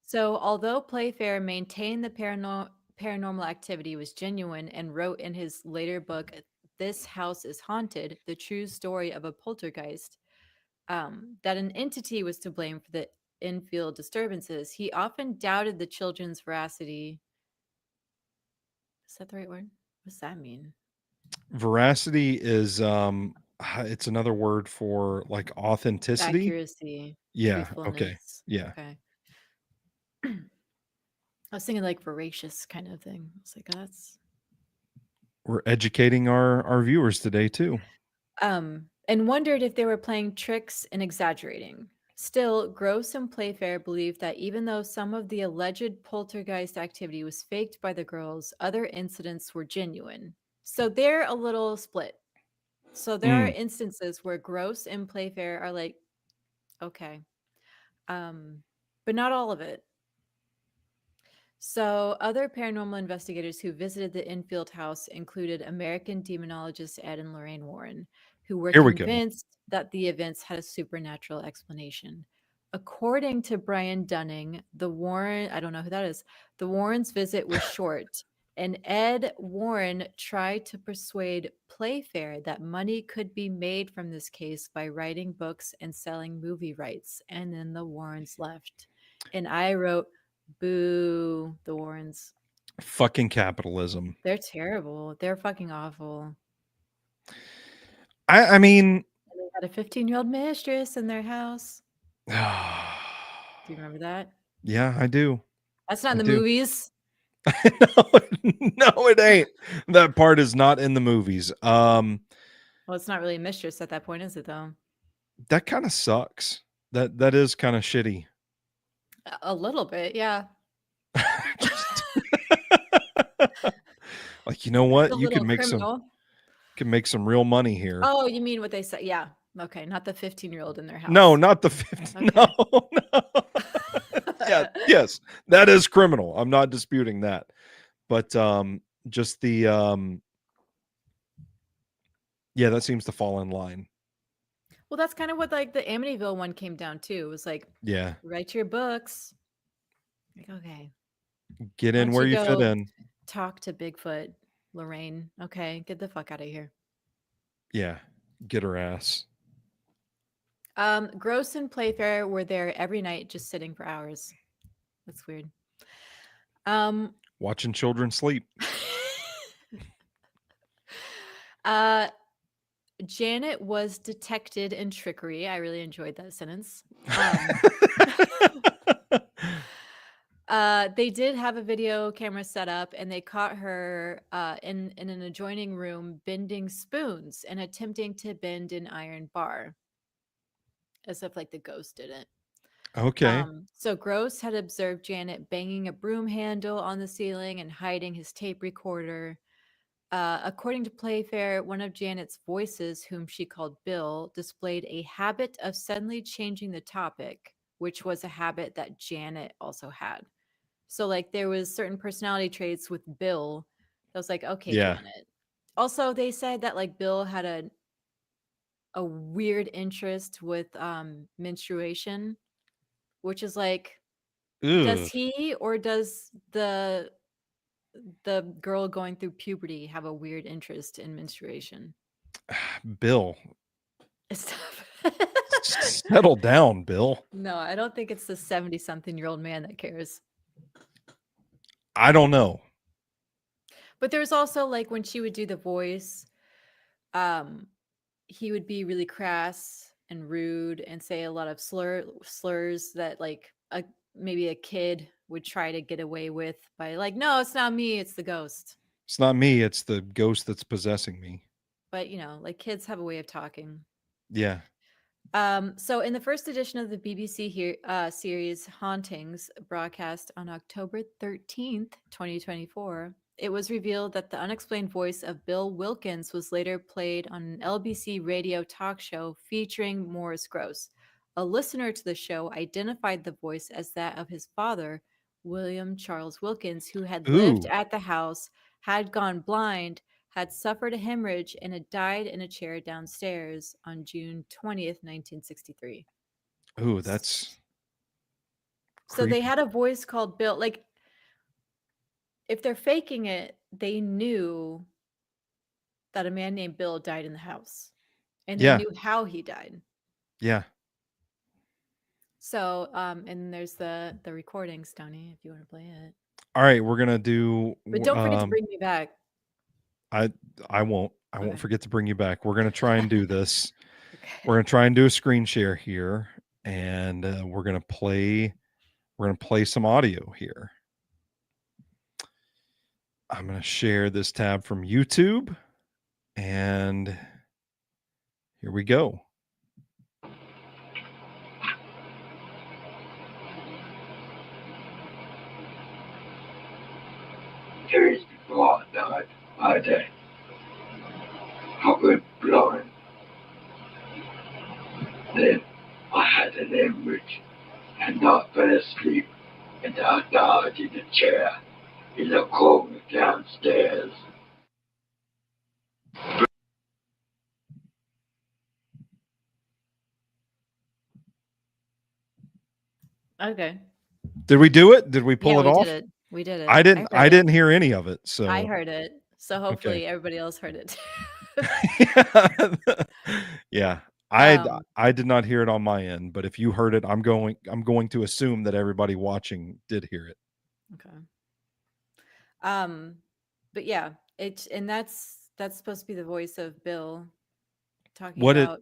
So, although Playfair maintained the paranormal activity was genuine and wrote in his later book, This House is Haunted, the true story of a poltergeist, that an entity was to blame for the Enfield disturbances, he often doubted the children's veracity. Is that the right word? What's that mean? Veracity is it's another word for like authenticity. Accuracy, Yeah, okay. truthfulness. Yeah. Okay. I was thinking like voracious kind of thing. It's like that's We're educating our viewers today too. and wondered if they were playing tricks and exaggerating. Still, Gross and Playfair believed that even though some of the alleged poltergeist activity was faked by the girls, other incidents were genuine. So they're a little split. So there are Mm, instances where Gross and Playfair are like, okay, but not all of it. So, other paranormal investigators who visited the Enfield house included American demonologist Ed and Lorraine Warren, who were here we go. convinced that the events had a supernatural explanation. According to Brian Dunning, I don't know who that is, the Warrens' visit was short, and Ed Warren tried to persuade Playfair that money could be made from this case by writing books and selling movie rights, and then the Warrens left. And I wrote, boo, the Warrens. Fucking capitalism. They're terrible. They're fucking awful. I mean, And they had a 15-year-old mistress in their house. yeah, Do you remember that? I do. That's not I in the do. movies. No, no, it ain't. That part is not in the movies. Well, it's not really a mistress at that point, is it though? That kind of sucks. That is kind of shitty. A little bit, yeah. Just like, you know It's what? a You little criminal. can make some real money here. Oh, you mean what they say? Yeah. Okay, not the 15-year-old in their No, house. not the 50. No, Okay. no. Yeah, yes, that is criminal. I'm not disputing that. But just the yeah, that seems to fall in line. Well, that's kind of what like the Amityville one came down to. It was like, Yeah. write your books. Like, okay. Get Why in don't where you you fit go in. talk to Bigfoot, Lorraine? Okay, get the fuck out of here. Yeah. Get her ass. Gross and Playfair were there every night, just sitting for hours. That's weird. Um, Watching children sleep. uh, Janet was detected in trickery. I really enjoyed that sentence. They did have a video camera set up, and they caught her in an adjoining room bending spoons and attempting to bend an iron bar, as if like the ghost didn't. Okay. So Gross had observed Janet banging a broom handle on the ceiling and hiding his tape recorder. According to Playfair, one of Janet's voices, whom she called Bill, displayed a habit of suddenly changing the topic, which was a habit that Janet also had. So, like, there was certain personality traits with Bill. I was like, okay, Yeah. Janet. Also, they said that like Bill had a weird interest with menstruation, which is like, does Ugh. he or does the girl going through puberty have a weird interest in menstruation? Bill. Stuff. Settle down, Bill. No, I don't think it's the 70-something-year-old man that cares. I don't know. But there's also like when she would do the voice, um, he would be really crass and rude and say a lot of slurs that like maybe a kid would try to get away with by like, no, it's not me, it's the ghost. It's not me, it's the ghost that's possessing me. But like kids have a way of talking. Yeah. So in the first edition of the BBC series Hauntings, broadcast on October 13th, 2024, it was revealed that the unexplained voice of Bill Wilkins was later played on an LBC radio talk show featuring Morris Gross. A listener to the show identified the voice as that of his father, William Charles Wilkins, who had lived Ooh. at the house, had gone blind, had suffered a hemorrhage, and had died in a chair downstairs on June 20th, 1963. Ooh, that's So they creepy. had a voice called Bill. Like, if they're faking it, they knew that a man named Bill died in the house, and they Yeah. knew how he died. Yeah. So, and there's the recording, Stoney, if you want to play it. All right, we're gonna do. But don't forget to bring me back. I won't. I won't Okay. forget to bring you back. We're gonna try and do this. Okay. We're gonna try and do a screen share here, and we're gonna play. We're gonna play some audio here. I'm gonna share this tab from YouTube, and here we go. Days before I died, I went blind. Then I had an hemorrhage and I fell asleep and I died in a chair in the corner downstairs. Okay. Did we do it? Did we pull Yeah, it we off? did it. We did it. I didn't. I didn't hear any of it. So I heard it. So hopefully okay. everybody else heard it. Yeah. I did not hear it on my end, but if you heard it, I'm going to assume that everybody watching did hear it. Okay. But yeah, and that's supposed to be the voice of Bill talking What about.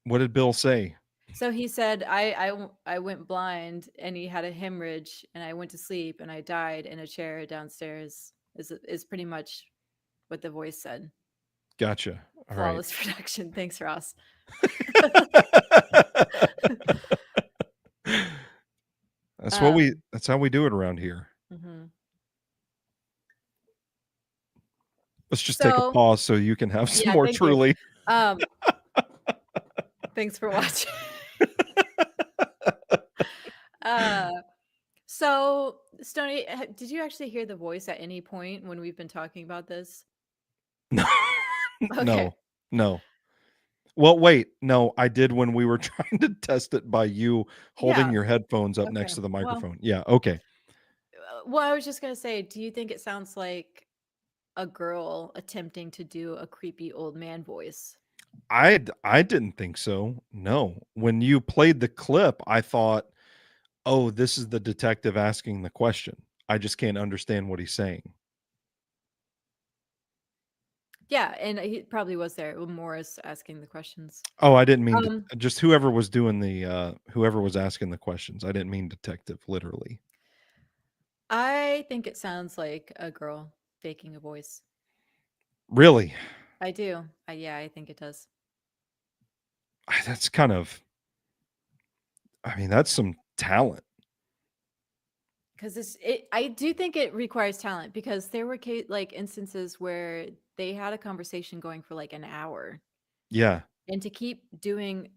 did Bill say? So he said, I went blind and he had a hemorrhage and I went to sleep and I died in a chair downstairs. Is pretty much what the voice said. Gotcha. All Flawless production. Thanks, Ross. That's how we do it around here. Mm-hmm. Let's just take a pause so you can have some more truly. Thanks for watching. So Stoney, did you actually hear the voice at any point when we've been talking about this? No. Okay. No. Well, wait. No, I did when we were trying to test it by you holding your headphones up next to the microphone. Yeah, okay. Well, I was just going to say, do you think it sounds like a girl attempting to do a creepy old man voice? I didn't think so. No. When you played the clip, I thought, "Oh, this is the detective asking the question. I just can't understand what he's saying." Yeah, and he probably was there with Morris asking the questions. Oh, I didn't mean just whoever was doing the whoever was asking the questions. I didn't mean detective literally. I think it sounds like a girl faking a voice. Really? I do. Yeah, I think it does. That's kind of I mean, that's some talent. Because I do think it requires talent because there were like instances where they had a conversation going for like an hour. Yeah. And to keep doing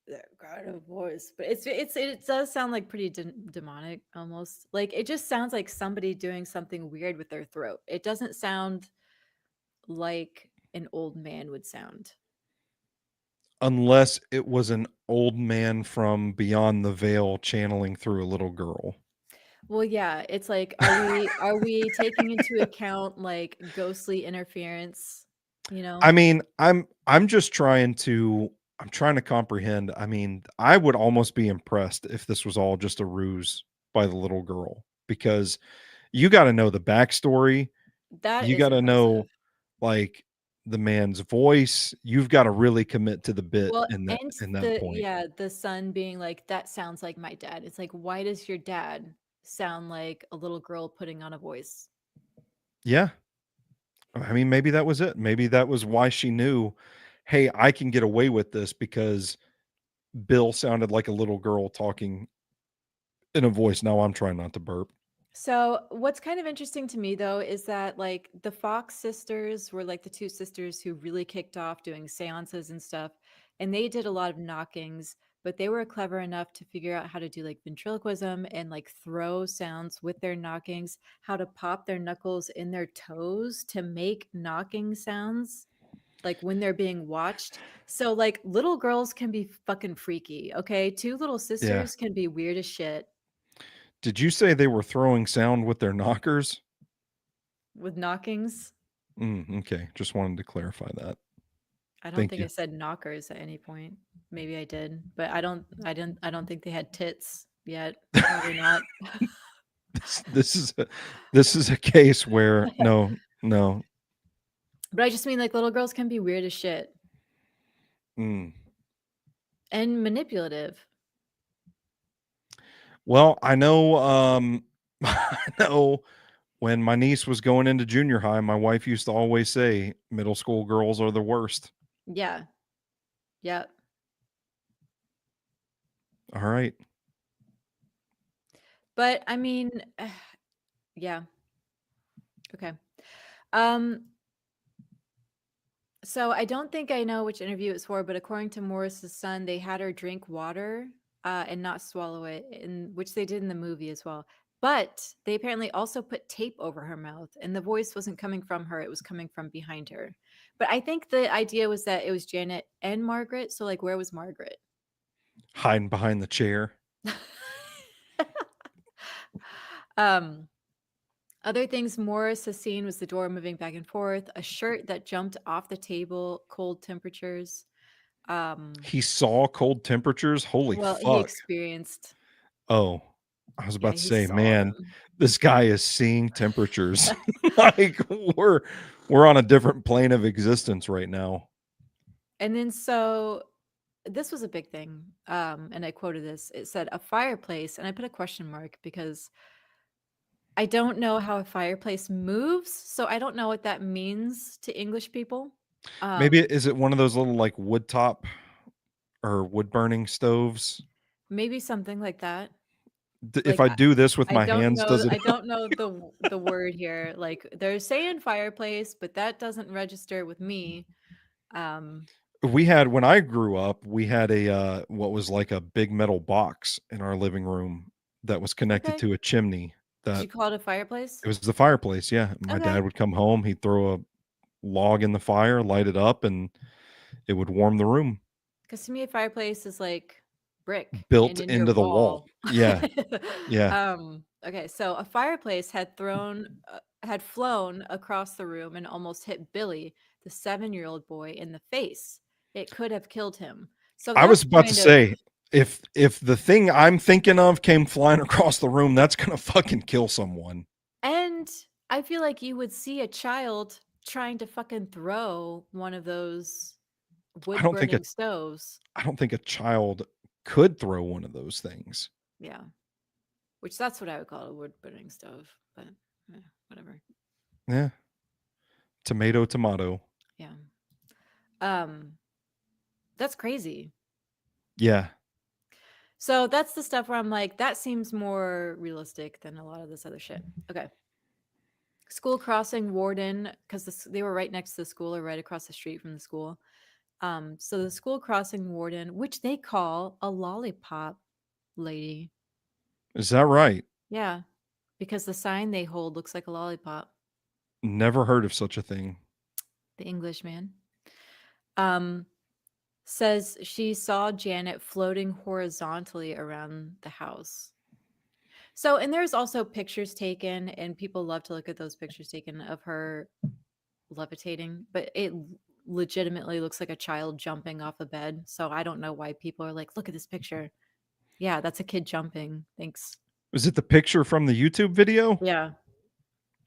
that kind of voice, but it does sound like pretty demonic almost. Like it just sounds like somebody doing something weird with their throat. It doesn't sound like an old man would sound. Unless it was an old man from beyond the veil channeling through a little girl. Well, yeah, it's like, are we taking into account like ghostly interference? You know? I mean, I'm just trying to comprehend. I mean, I would almost be impressed if this was all just a ruse by the little girl because you got to know the backstory. That You is got to know impressive. like the man's voice. You've got to really commit to the bit Well, in that and point. the son being like, that sounds like my dad. It's like, why does your dad sound like a little girl putting on a voice? Yeah. I mean, maybe that was it. Maybe that was why she knew, hey, I can get away with this because Bill sounded like a little girl talking in a voice. Now I'm trying not to burp. So, what's kind of interesting to me though is that like the Fox sisters were like the two sisters who really kicked off doing seances and stuff. And they did a lot of knockings, but they were clever enough to figure out how to do like ventriloquism and like throw sounds with their knockings, how to pop their knuckles in their toes to make knocking sounds like when they're being watched. So, like, little girls can be fucking freaky. Okay. Two little Yeah. sisters can be weird as shit Did you say they were throwing sound with their knockers? with knockings. Okay. Just wanted to clarify that. I don't Thank think I you. said knockers at any point. Maybe I did, but I don't think they had tits yet. Probably not. This is this is a case where no. But I just mean like little girls can be weird as shit Mm. and manipulative. Well, I know I know when my niece was going into junior high, my wife used to always say middle school girls are the worst. Yeah. Yep. All right. But I mean, yeah. Okay. Um So I don't think I know which interview it's for, but according to Morris's son, they had her drink water and not swallow it, in which they did in the movie as well. But they apparently also put tape over her mouth, and the voice wasn't coming from her; it was coming from behind her. But I think the idea was that it was Janet and Margaret. So, like, where was Margaret? Hiding behind the chair. um, Other things Morris has seen was the door moving back and forth, a shirt that jumped off the table, cold temperatures. He saw cold temperatures. Holy Well, he fuck. experienced. Oh, I was Yeah, about to he say, saw man, them. this guy is seeing temperatures. Like we're we're on a different plane of existence right now. And then so this was a big thing. And I quoted this. It said a fireplace, and I put a question mark because I don't know how a fireplace moves, so I don't know what that means to English people. Maybe Um, is it one of those little like wood top or wood burning stoves? Maybe something like that. If Like I do this with I my don't hands, know does it? I don't know the word here. Like they're saying fireplace, but that doesn't register with me. Um, We had when I grew up, we had a what was like a big metal box in our living room that was connected okay. to a chimney. Did That you call it a fireplace? it was the fireplace. Yeah, my Okay. dad would come home, he'd throw a log in the fire, light it up, and it would warm the room. Because to me, a fireplace is like brick Built and in your into the wall. wall. Yeah, yeah. Okay, so a fireplace had flown across the room and almost hit Billy, the 7-year-old boy, in the face. It could have killed him. So I was that's about to kind of, say, if the thing I'm thinking of came flying across the room, that's gonna fucking kill someone. and I feel like you would see a child trying to fucking throw one of those I wood don't think a burning stoves. I don't think a child could throw one of those things. Yeah. Which that's what I would call a wood burning stove, but whatever. Yeah. Tomato, tomato. Yeah. Um, that's crazy. Yeah. So that's the stuff where I'm like, that seems more realistic than a lot of this other shit. Okay. School crossing warden, because they were right next to the school or right across the street from the school. So the school crossing warden, which they call a lollipop lady. Is that right? Yeah. Because the sign they hold looks like a lollipop. Never heard of such a thing. The English man. Um, says she saw Janet floating horizontally around the house. So, and there's also pictures taken, and people love to look at those pictures taken of her levitating, but it legitimately looks like a child jumping off a bed. So I don't know why people are like, look at this picture. Yeah, that's a kid jumping. Thanks. Was it the picture from the YouTube video? Yeah.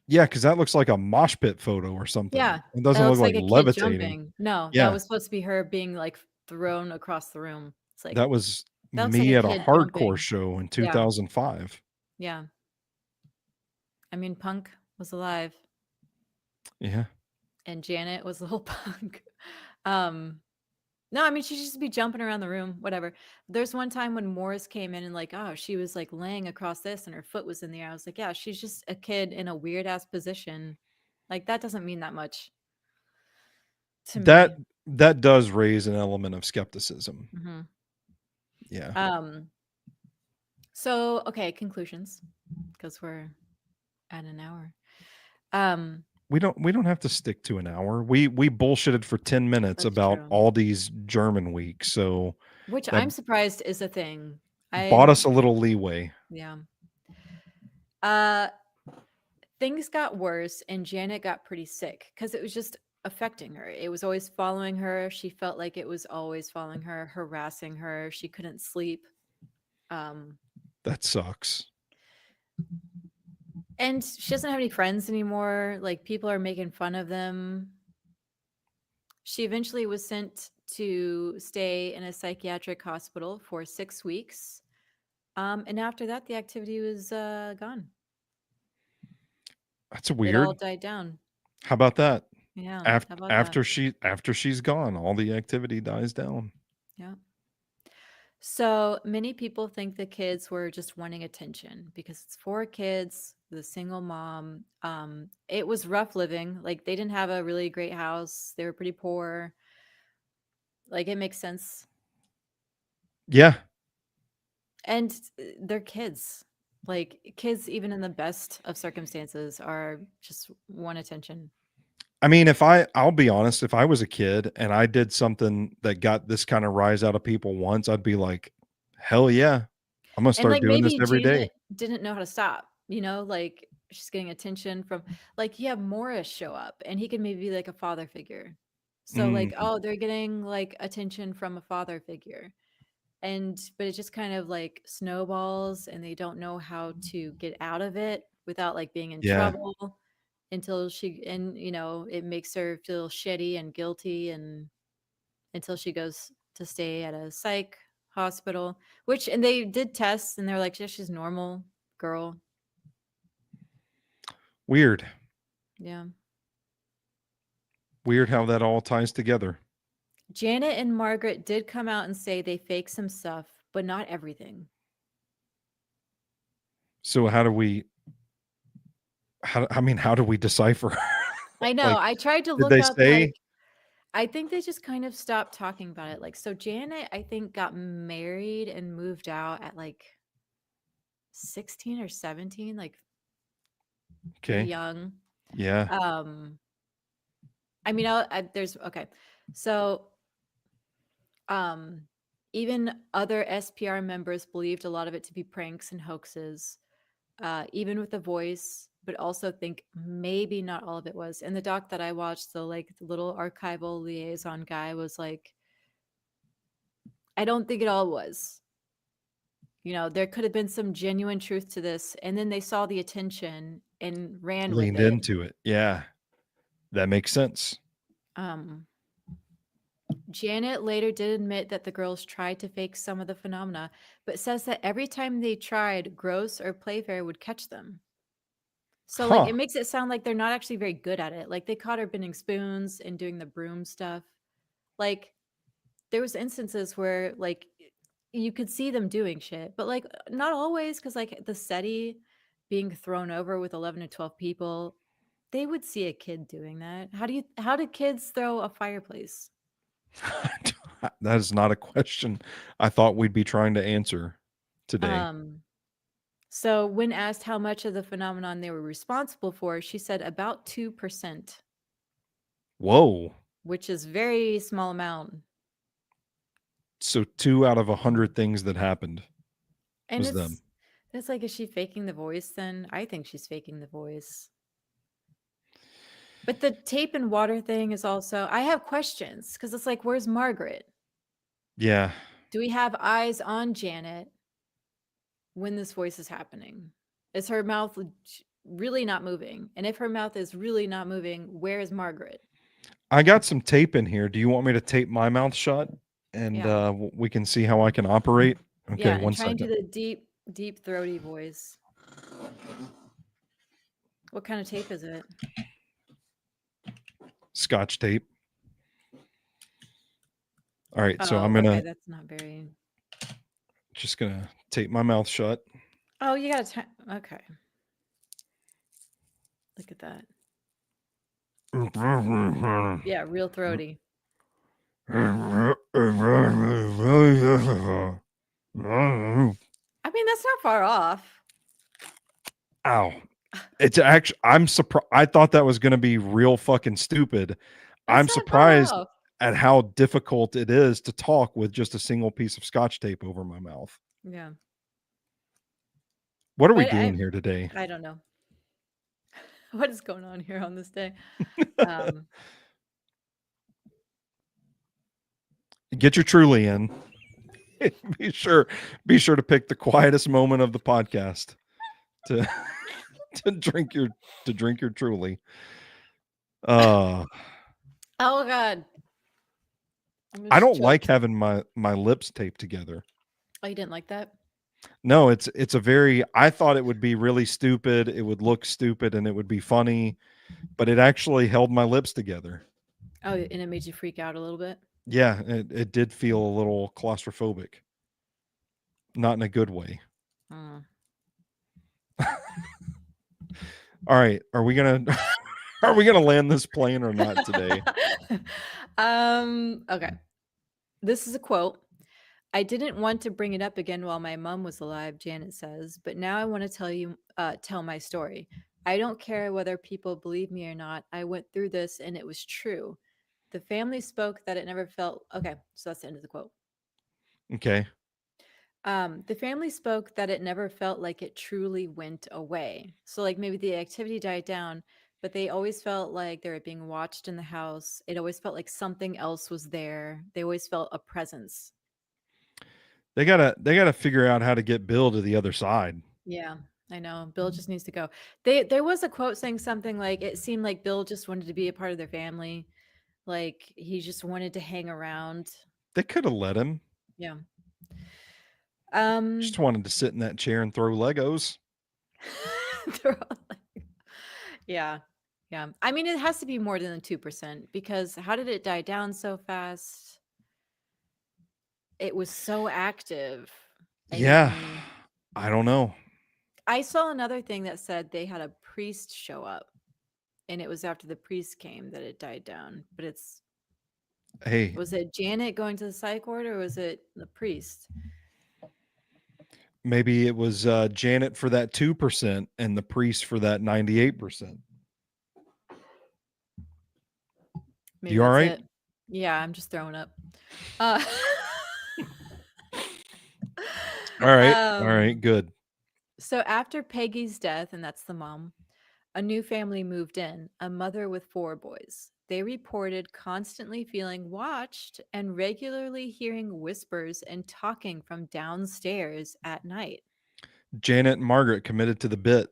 Yeah, because that looks like a mosh pit photo or something. Yeah, It it doesn't look looks like like a kid levitating. jumping. No, that Yeah, was supposed to be her being, like, thrown across the room. It's like, that was that looks like a me at a kid hardcore jumping. show in Yeah, 2005. yeah. I mean, Punk was alive, Yeah. and Janet was a little punk. Um, no, I mean, she should just be jumping around the room, whatever. There's one time when Morris came in and like, oh, she was like laying across this and her foot was in the air. I was like, yeah, she's just a kid in a weird ass position. Like that doesn't mean that much to That me. that does raise an element of skepticism. Hmm. Yeah. Um. So okay, conclusions, because we're at an hour. Um. We don't have to stick to an hour. We bullshitted for 10 minutes That's about true. Aldi's German week, so Which that I'm surprised is a thing. bought us I'm a little leeway. yeah. Uh. Things got worse and Janet got pretty sick because it was just affecting her. It was always following her. She felt like it was always following her, harassing her. She couldn't sleep. Um, That sucks. and she doesn't have any friends anymore. Like people are making fun of them. She eventually was sent to stay in a psychiatric hospital for 6 weeks. And after that, the activity was gone. That's It all weird. died down. How about that? Yeah. After How about that? after she's gone, all the activity dies down. Yeah. So many people think the kids were just wanting attention because it's 4 kids, the single mom. It was rough living. Like they didn't have a really great house. They were pretty poor. Like it makes sense. Yeah. And they're kids. Like kids, even in the best of circumstances, are just want attention. I mean, I'll be honest, if I was a kid and I did something that got this kind of rise out of people once, I'd be like, hell yeah. I'm gonna And start like doing this maybe every day. Janet didn't know how to stop, like she's getting attention from like you have Morris show up and he can maybe be like a father figure. So like, Mm, oh, they're getting like attention from a father figure. And but it just kind of like snowballs and they don't know how to get out of it without like being in yeah. trouble until it makes her feel shitty and guilty and until she goes to stay at a psych hospital, which and they did tests and they're like, yeah, she's normal girl. Weird. Yeah. Weird how that all ties together. Janet and Margaret did come out and say they faked some stuff, but not everything. So how do we decipher? I know. Like, I tried to did look they up like say I think they just kind of stopped talking about it. Like so Janet, I think, got married and moved out at like 16 or 17, like pretty okay? young. Yeah. Um I mean, there's okay. So Um, even other SPR members believed a lot of it to be pranks and hoaxes, even with the voice, but also think maybe not all of it was. In the doc that I watched, the little archival liaison guy was like, I don't think it all was. There could have been some genuine truth to this. And then they saw the attention and ran with Leaned it. into it. Yeah. That makes sense. Um, Janet later did admit that the girls tried to fake some of the phenomena, but says that every time they tried, Gross or Playfair would catch them. So, like, Huh. it makes it sound like they're not actually very good at it. Like, they caught her bending spoons and doing the broom stuff. Like, there was instances where, like, you could see them doing shit, but, like, not always, because, like, the SETI being thrown over with 11 to 12 people, they would see a kid doing that. How did kids throw a fireplace? That is not a question I thought we'd be trying to answer today. Um, So, when asked how much of the phenomenon they were responsible for, she said about 2%, Whoa. which is very small amount. So 2 out of 100 things that happened And was them. it's like, is she faking the voice then? I think she's faking the voice. But the tape and water thing is also, I have questions because it's like, where's Margaret? Yeah. Do we have eyes on Janet when this voice is happening? Is her mouth really not moving? And if her mouth is really not moving, where is Margaret? I got some tape in here. Do you want me to tape my mouth shut and Yeah. we can see how I can operate? Okay, Yeah, and one try and do second. the deep, deep throaty voice. What kind of tape is it? Scotch tape. All right, so I'm Oh, okay, gonna that's not very. just gonna tape my mouth shut. Oh, you gotta. Okay, look at that. Yeah, real throaty. I mean, that's not far off. Ow. It's actually, I'm surprised. I thought that was going to be real fucking stupid. That's I'm not far surprised off. at how difficult it is to talk with just a single piece of scotch tape over my mouth. Yeah, What are we but doing here today? I don't know what is going on here on this day. Um, Get your truly in. be sure to pick the quietest moment of the podcast to to drink your truly. Uh oh God, I'm I just don't like choked. having my lips taped together. Oh, you didn't like that? No, it's a very, I thought it would be really stupid, it would look stupid and it would be funny, but it actually held my lips together. Oh, and it made you freak out a little bit. Yeah, it did feel a little claustrophobic. Not in a good way. Mm. All right, are we going to are we going to land this plane or not today? Okay. This is a quote. I didn't want to bring it up again while my mom was alive, Janet says, but now I want to tell my story. I don't care whether people believe me or not. I went through this and it was true. The family spoke that it never felt okay. So that's the end of the quote. Okay. The family spoke that it never felt like it truly went away. So, like, maybe the activity died down, but they always felt like they were being watched in the house. It always felt like something else was there. They always felt a presence. They got to figure out how to get Bill to the other side. Yeah, I know. Bill just needs to go. There was a quote saying something like it seemed like Bill just wanted to be a part of their family. Like he just wanted to hang around. They could have let him. Yeah. Just wanted to sit in that chair and throw Legos. they're all like- yeah. Yeah. I mean, it has to be more than 2% because how did it die down so fast? It was so active. Yeah. And I don't know. I saw another thing that said they had a priest show up and it was after the priest came that it died down. But Hey, was it Janet going to the psych ward or was it the priest? maybe it was Janet for that 2% and the priest for that 98%. Maybe You all that's right? it. Yeah, I'm just throwing up. Uh, All right. All right. Good. So after Peggy's death, and that's the mom, a new family moved in, a mother with 4 boys. They reported constantly feeling watched and regularly hearing whispers and talking from downstairs at night. Janet and Margaret committed to the bit.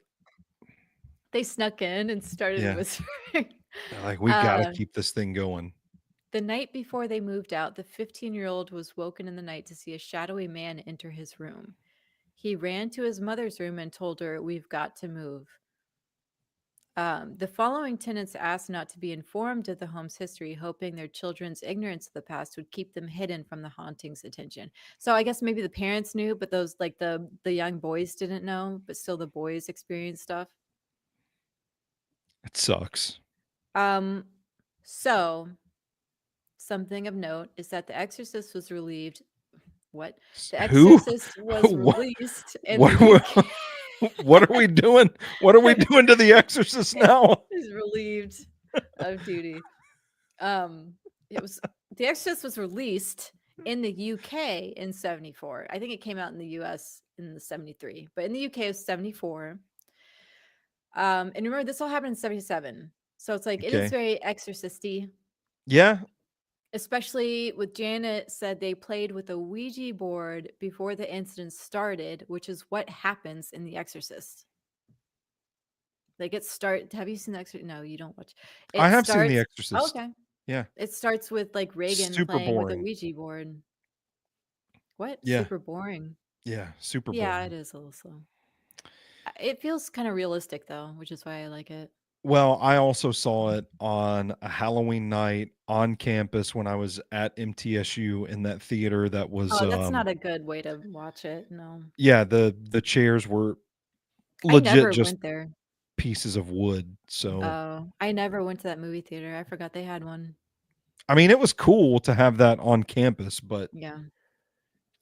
They snuck in and started Yeah. whispering. They're like, we got to keep this thing going. The night before they moved out, the 15-year-old was woken in the night to see a shadowy man enter his room. He ran to his mother's room and told her, "We've got to move." The following tenants asked not to be informed of the home's history, hoping their children's ignorance of the past would keep them hidden from the haunting's attention. So I guess maybe the parents knew, but those like the young boys didn't know, but still the boys experienced stuff. It sucks. So something of note is that The Exorcist was relieved. What? The Who? Exorcist was What? released in What? the UK. What are we doing? What are we doing to the Exorcist now? Is relieved of duty. It was The Exorcist was released in the UK in 74. I think it came out in the US in the 73, but in the UK it was 74. And remember, this all happened in 77. So it's like it is Okay. very exorcisty. Yeah. Especially with Janet said they played with a Ouija board before the incident started, which is what happens in The Exorcist. Like it start. Have you seen The Exorcist? No, you don't watch. I It have seen The starts. Exorcist. Okay. Yeah. It starts with like Reagan Super playing with a boring. Ouija board. What? Yeah. Super boring. Yeah. Super Yeah, boring. it is a little slow. It feels kind of realistic though, which is why I like it. Well, I also saw it on a Halloween night on campus when I was at MTSU in that theater that was Oh, that's not a good way to watch it. No. yeah, the chairs were I legit never just went there. pieces of wood. So, Oh, I never went to that movie theater. I forgot they had one. I mean, it was cool to have that on campus, but Yeah.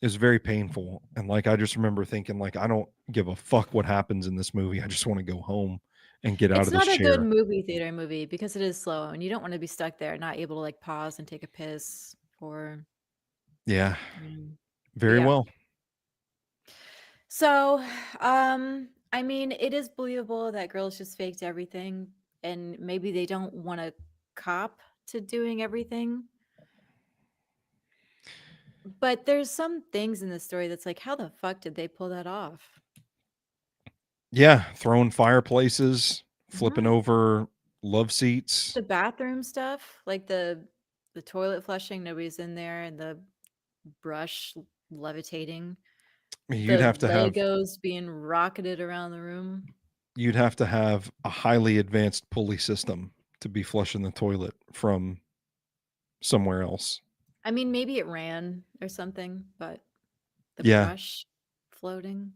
it was very painful. And like I just remember thinking like I don't give a fuck what happens in this movie. I just want to go home and get out It's of this not a good chair. movie theater movie because it is slow and you don't want to be stuck there, not able to like pause and take a piss or Yeah, but very yeah. well. So, I mean, it is believable that girls just faked everything and maybe they don't want to cop to doing everything. But there's some things in the story that's like, how the fuck did they pull that off? Yeah, throwing fireplaces, flipping Mhm. over love seats. The bathroom stuff, like the toilet flushing, nobody's in there, and the brush levitating, You'd the have to have Legos being rocketed around the room. you'd have to have a highly advanced pulley system to be flushing the toilet from somewhere else. I mean, maybe it ran or something, but the Yeah. brush floating.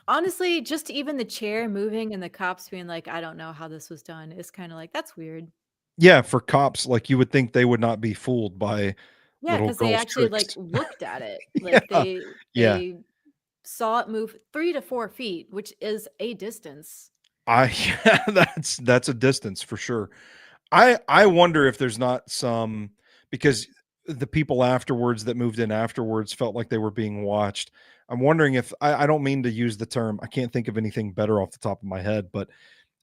Honestly, just even the chair moving and the cops being like, I don't know how this was done is kind of like, that's weird. Yeah, for cops, like you would think they would not be fooled by Yeah, little because they girls' actually like tricks. looked at it. Like Yeah. Yeah. they saw it move 3 to 4 feet, which is a distance. I yeah, that's a distance for sure. I wonder if there's not some because the people afterwards that moved in afterwards felt like they were being watched. I'm wondering if I don't mean to use the term. I can't think of anything better off the top of my head, but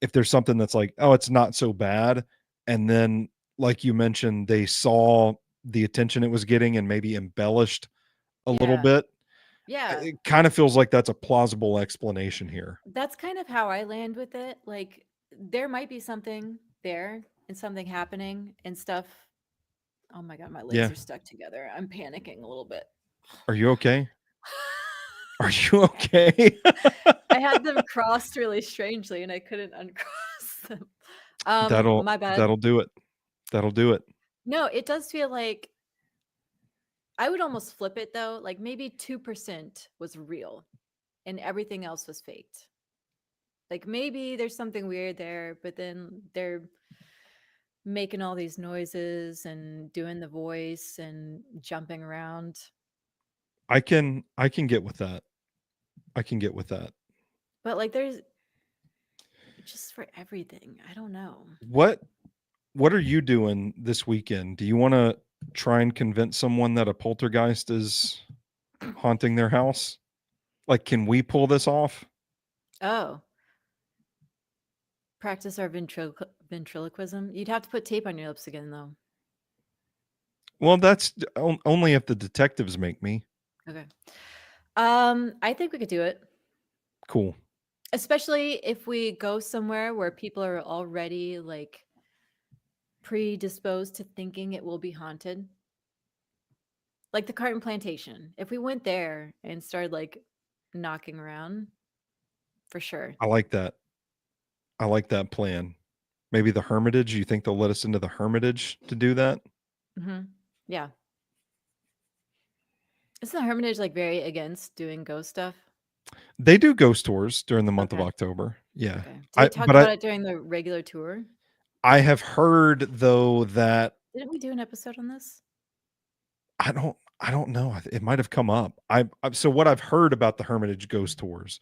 if there's something that's like, oh, it's not so bad, and then like you mentioned, they saw the attention it was getting and maybe embellished a little Yeah. bit. Yeah. It kind of feels like that's a plausible explanation here. That's kind of how I land with it. Like there might be something there and something happening and stuff. Oh my god, my legs Yeah. are stuck together. I'm panicking a little bit. Are you okay? Are you okay? I had them crossed really strangely and I couldn't uncross them. My bad. That'll do it. That'll do it. No, it does feel like I would almost flip it though. Like maybe 2% was real and everything else was faked. Like maybe there's something weird there, but then they're making all these noises and doing the voice and jumping around. I can get with that. I can get with that. But like there's just for everything. I don't know. What are you doing this weekend? Do you want to try and convince someone that a poltergeist is haunting their house? Like, can we pull this off? Oh, practice our ventriloquism. You'd have to put tape on your lips again though. Well, that's only if the detectives make me. Okay. I think we could do it. Cool. Especially if we go somewhere where people are already like predisposed to thinking it will be haunted. Like the Carton Plantation. If we went there and started like knocking around, for sure. I like that. I like that plan. Maybe the Hermitage. You think they'll let us into the Hermitage to do that? Yeah. Isn't the Hermitage like very against doing ghost stuff? They do ghost tours during the month of Okay. October. Yeah. Okay. Did we talk But about it during the regular tour? I have heard though that Didn't we do an episode on this? I don't know. It might have come up. So what I've heard about the Hermitage ghost tours,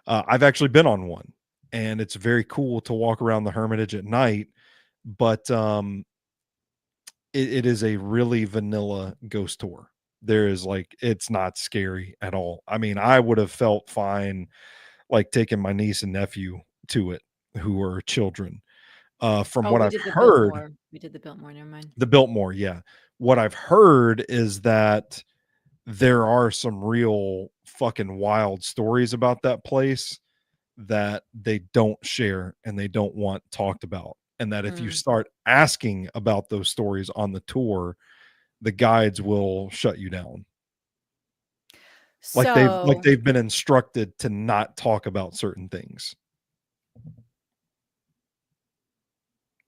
I've actually been on one, and it's very cool to walk around the Hermitage at night. But it is a really vanilla ghost tour. There is like it's not scary at all. I mean, I would have felt fine like taking my niece and nephew to it, who are children. From Oh, what we I've did the heard, Biltmore. We did the Biltmore. Never mind. the Biltmore, yeah. What I've heard is that there are some real fucking wild stories about that place that they don't share and they don't want talked about. And that if you Mm. start asking about those stories on the tour, the guides will shut you down. Like So, they've been instructed to not talk about certain things.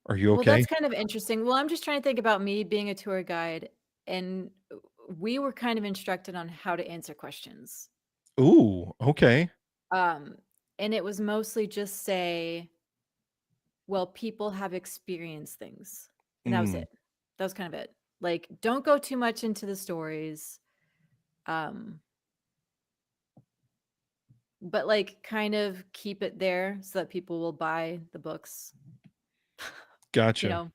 Are you well, that's okay? kind of interesting. Well, I'm just trying to think about me being a tour guide, and we were kind of instructed on how to answer questions. Ooh, okay. Um, and it was mostly just say, well, people have experienced things. And that was Mm, it. That was kind of it. Like, don't go too much into the stories. Um, but like kind of keep it there so that people will buy the books, you gotcha. know,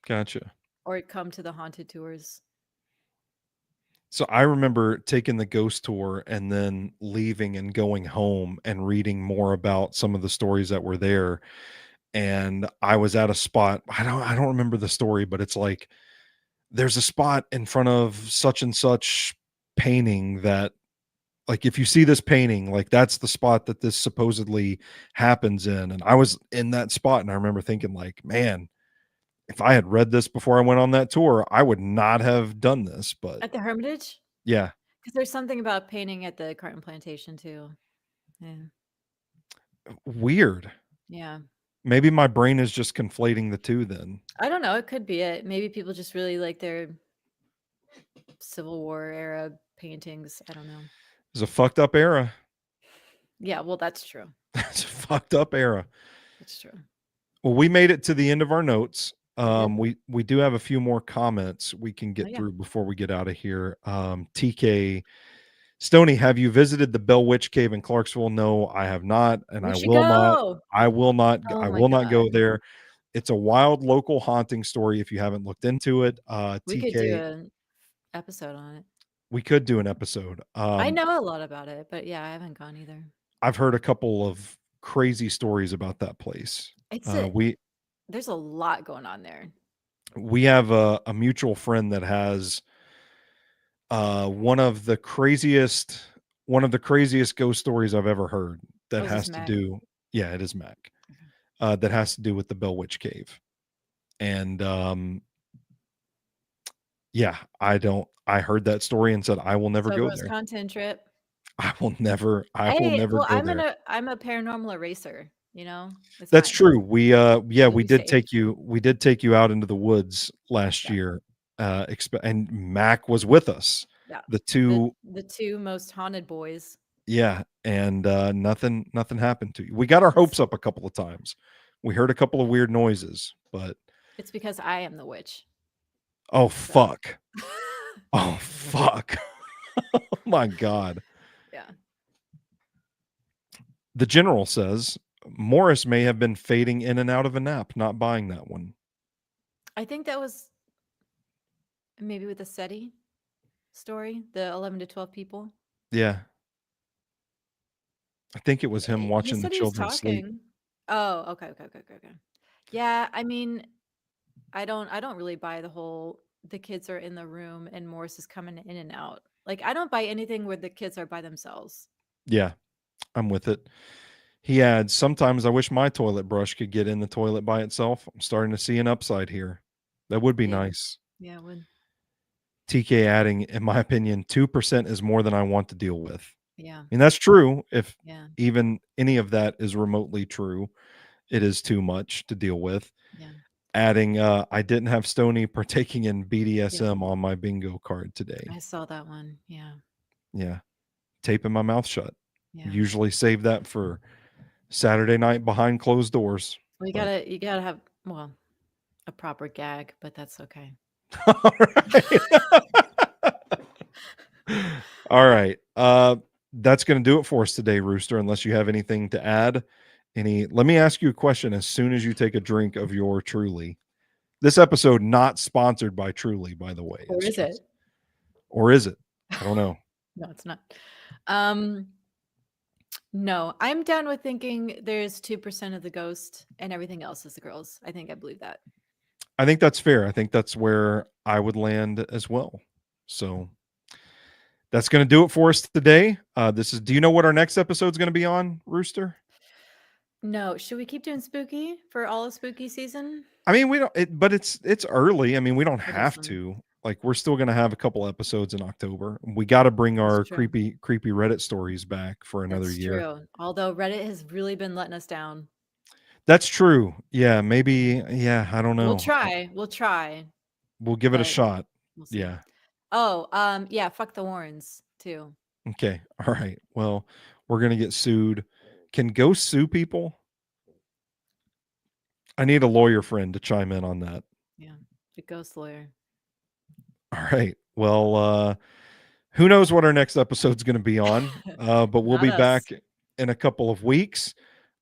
Gotcha. or come to the haunted tours. So I remember taking the ghost tour and then leaving and going home and reading more about some of the stories that were there. And I was at a spot. I don't remember the story, but it's like there's a spot in front of such and such painting that, like, if you see this painting, like that's the spot that this supposedly happens in. And I was in that spot and I remember thinking like, man, if I had read this before I went on that tour, I would not have done this. But At the Hermitage? yeah, Because there's something about painting at the Carton Plantation too. Yeah. weird. Yeah. Maybe my brain is just conflating the two then. I don't know. It could be it. Maybe people just really like their Civil War era paintings. I don't know. It's a fucked up era. Yeah, well, that's true. It's a fucked up era. That's true. Well, we made it to the end of our notes. We did. We do have a few more comments we can Oh get yeah. through before we get out of here. TK Stoney, have you visited the Bell Witch Cave in Clarksville? No, I have not, and We I should will not. go. I will not. Oh I my will not go god. there. It's a wild local haunting story. If you haven't looked into it, We could do TK, an episode on it. we could do an episode. I know a lot about it, but yeah, I haven't gone either. I've heard a couple of crazy stories about that place. It's Uh, a we there's a lot going on there. we have a mutual friend that has one of the craziest ghost stories I've ever heard that Oh, is this has to Mac? do, yeah, it is Mac. Okay. That has to do with the Bell Witch Cave. And yeah, I heard that story and said I will never So go Rose there. content trip. I will never Well, go there. I'm a paranormal eraser, It's That's fine. true. Yeah, You'll be safe. we did take you out into the woods last Yeah. year. And Mac was with us. Yeah. The two, The two most haunted boys. yeah, and nothing happened to you. We got our hopes up a couple of times. We heard a couple of weird noises, but It's because I am the witch. oh So. fuck. Oh fuck. Oh my god. Yeah. The general says Morris may have been fading in and out of a nap, not buying that one. I think that was maybe with the SETI story, the 11 to 12 people. Yeah. I think it was him He watching the said he was children sleep. talking. Oh, okay. Yeah, I mean, I don't really buy the kids are in the room and Morris is coming in and out. Like I don't buy anything where the kids are by themselves. Yeah, I'm with it. He adds, sometimes I wish my toilet brush could get in the toilet by itself. I'm starting to see an upside here. That would be Yeah. nice. Yeah, it would. TK adding, in my opinion, 2% is more than I want to deal with. Yeah. And that's true. If Yeah. even any of that is remotely true, it is too much to deal with. Yeah. Adding, I didn't have Stoney partaking in BDSM Yeah. on my bingo card today. I saw that one. Yeah. Yeah. Taping my mouth shut. Yeah. Usually save that for Saturday night behind closed doors. Well, you gotta have a proper gag, but that's okay. All right. All right. That's going to do it for us today, Rooster, unless you have anything to add. Let me ask you a question as soon as you take a drink of your Truly. This episode not sponsored by Truly, by the way. Or is it? Or is it? I don't know. No, it's not. No, I'm down with thinking there's 2% of the ghost and everything else is the girls. I think I believe that. I think that's fair. I think that's where I would land as well. So that's going to do it for us today. Do you know what our next episode is going to be on, Rooster? No, should we keep doing spooky for all of spooky season? I mean, we don't, but it's early. I mean, we don't It have isn't. to. Like, we're still going to have a couple episodes in October. We got to bring That's our true. creepy Reddit stories back for another That's year. true. Although Reddit has really been letting us down. That's true. Yeah, maybe. Yeah, I don't know. We'll try. We'll try. We'll give it a But shot. we'll see. Yeah. Oh, yeah, fuck the Warrens too. Okay. All right. Well, we're going to get sued. Can ghosts sue people? I need a lawyer friend to chime in on that. Yeah, the ghost lawyer. All right. Well, who knows what our next episode's going to be on, but we'll Not be us. back in a couple of weeks.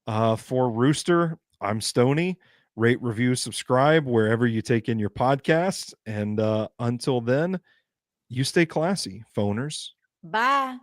For Rooster, I'm Stoney. Rate, review, subscribe wherever you take in your podcasts. And until then, you stay classy, phoners. Bye.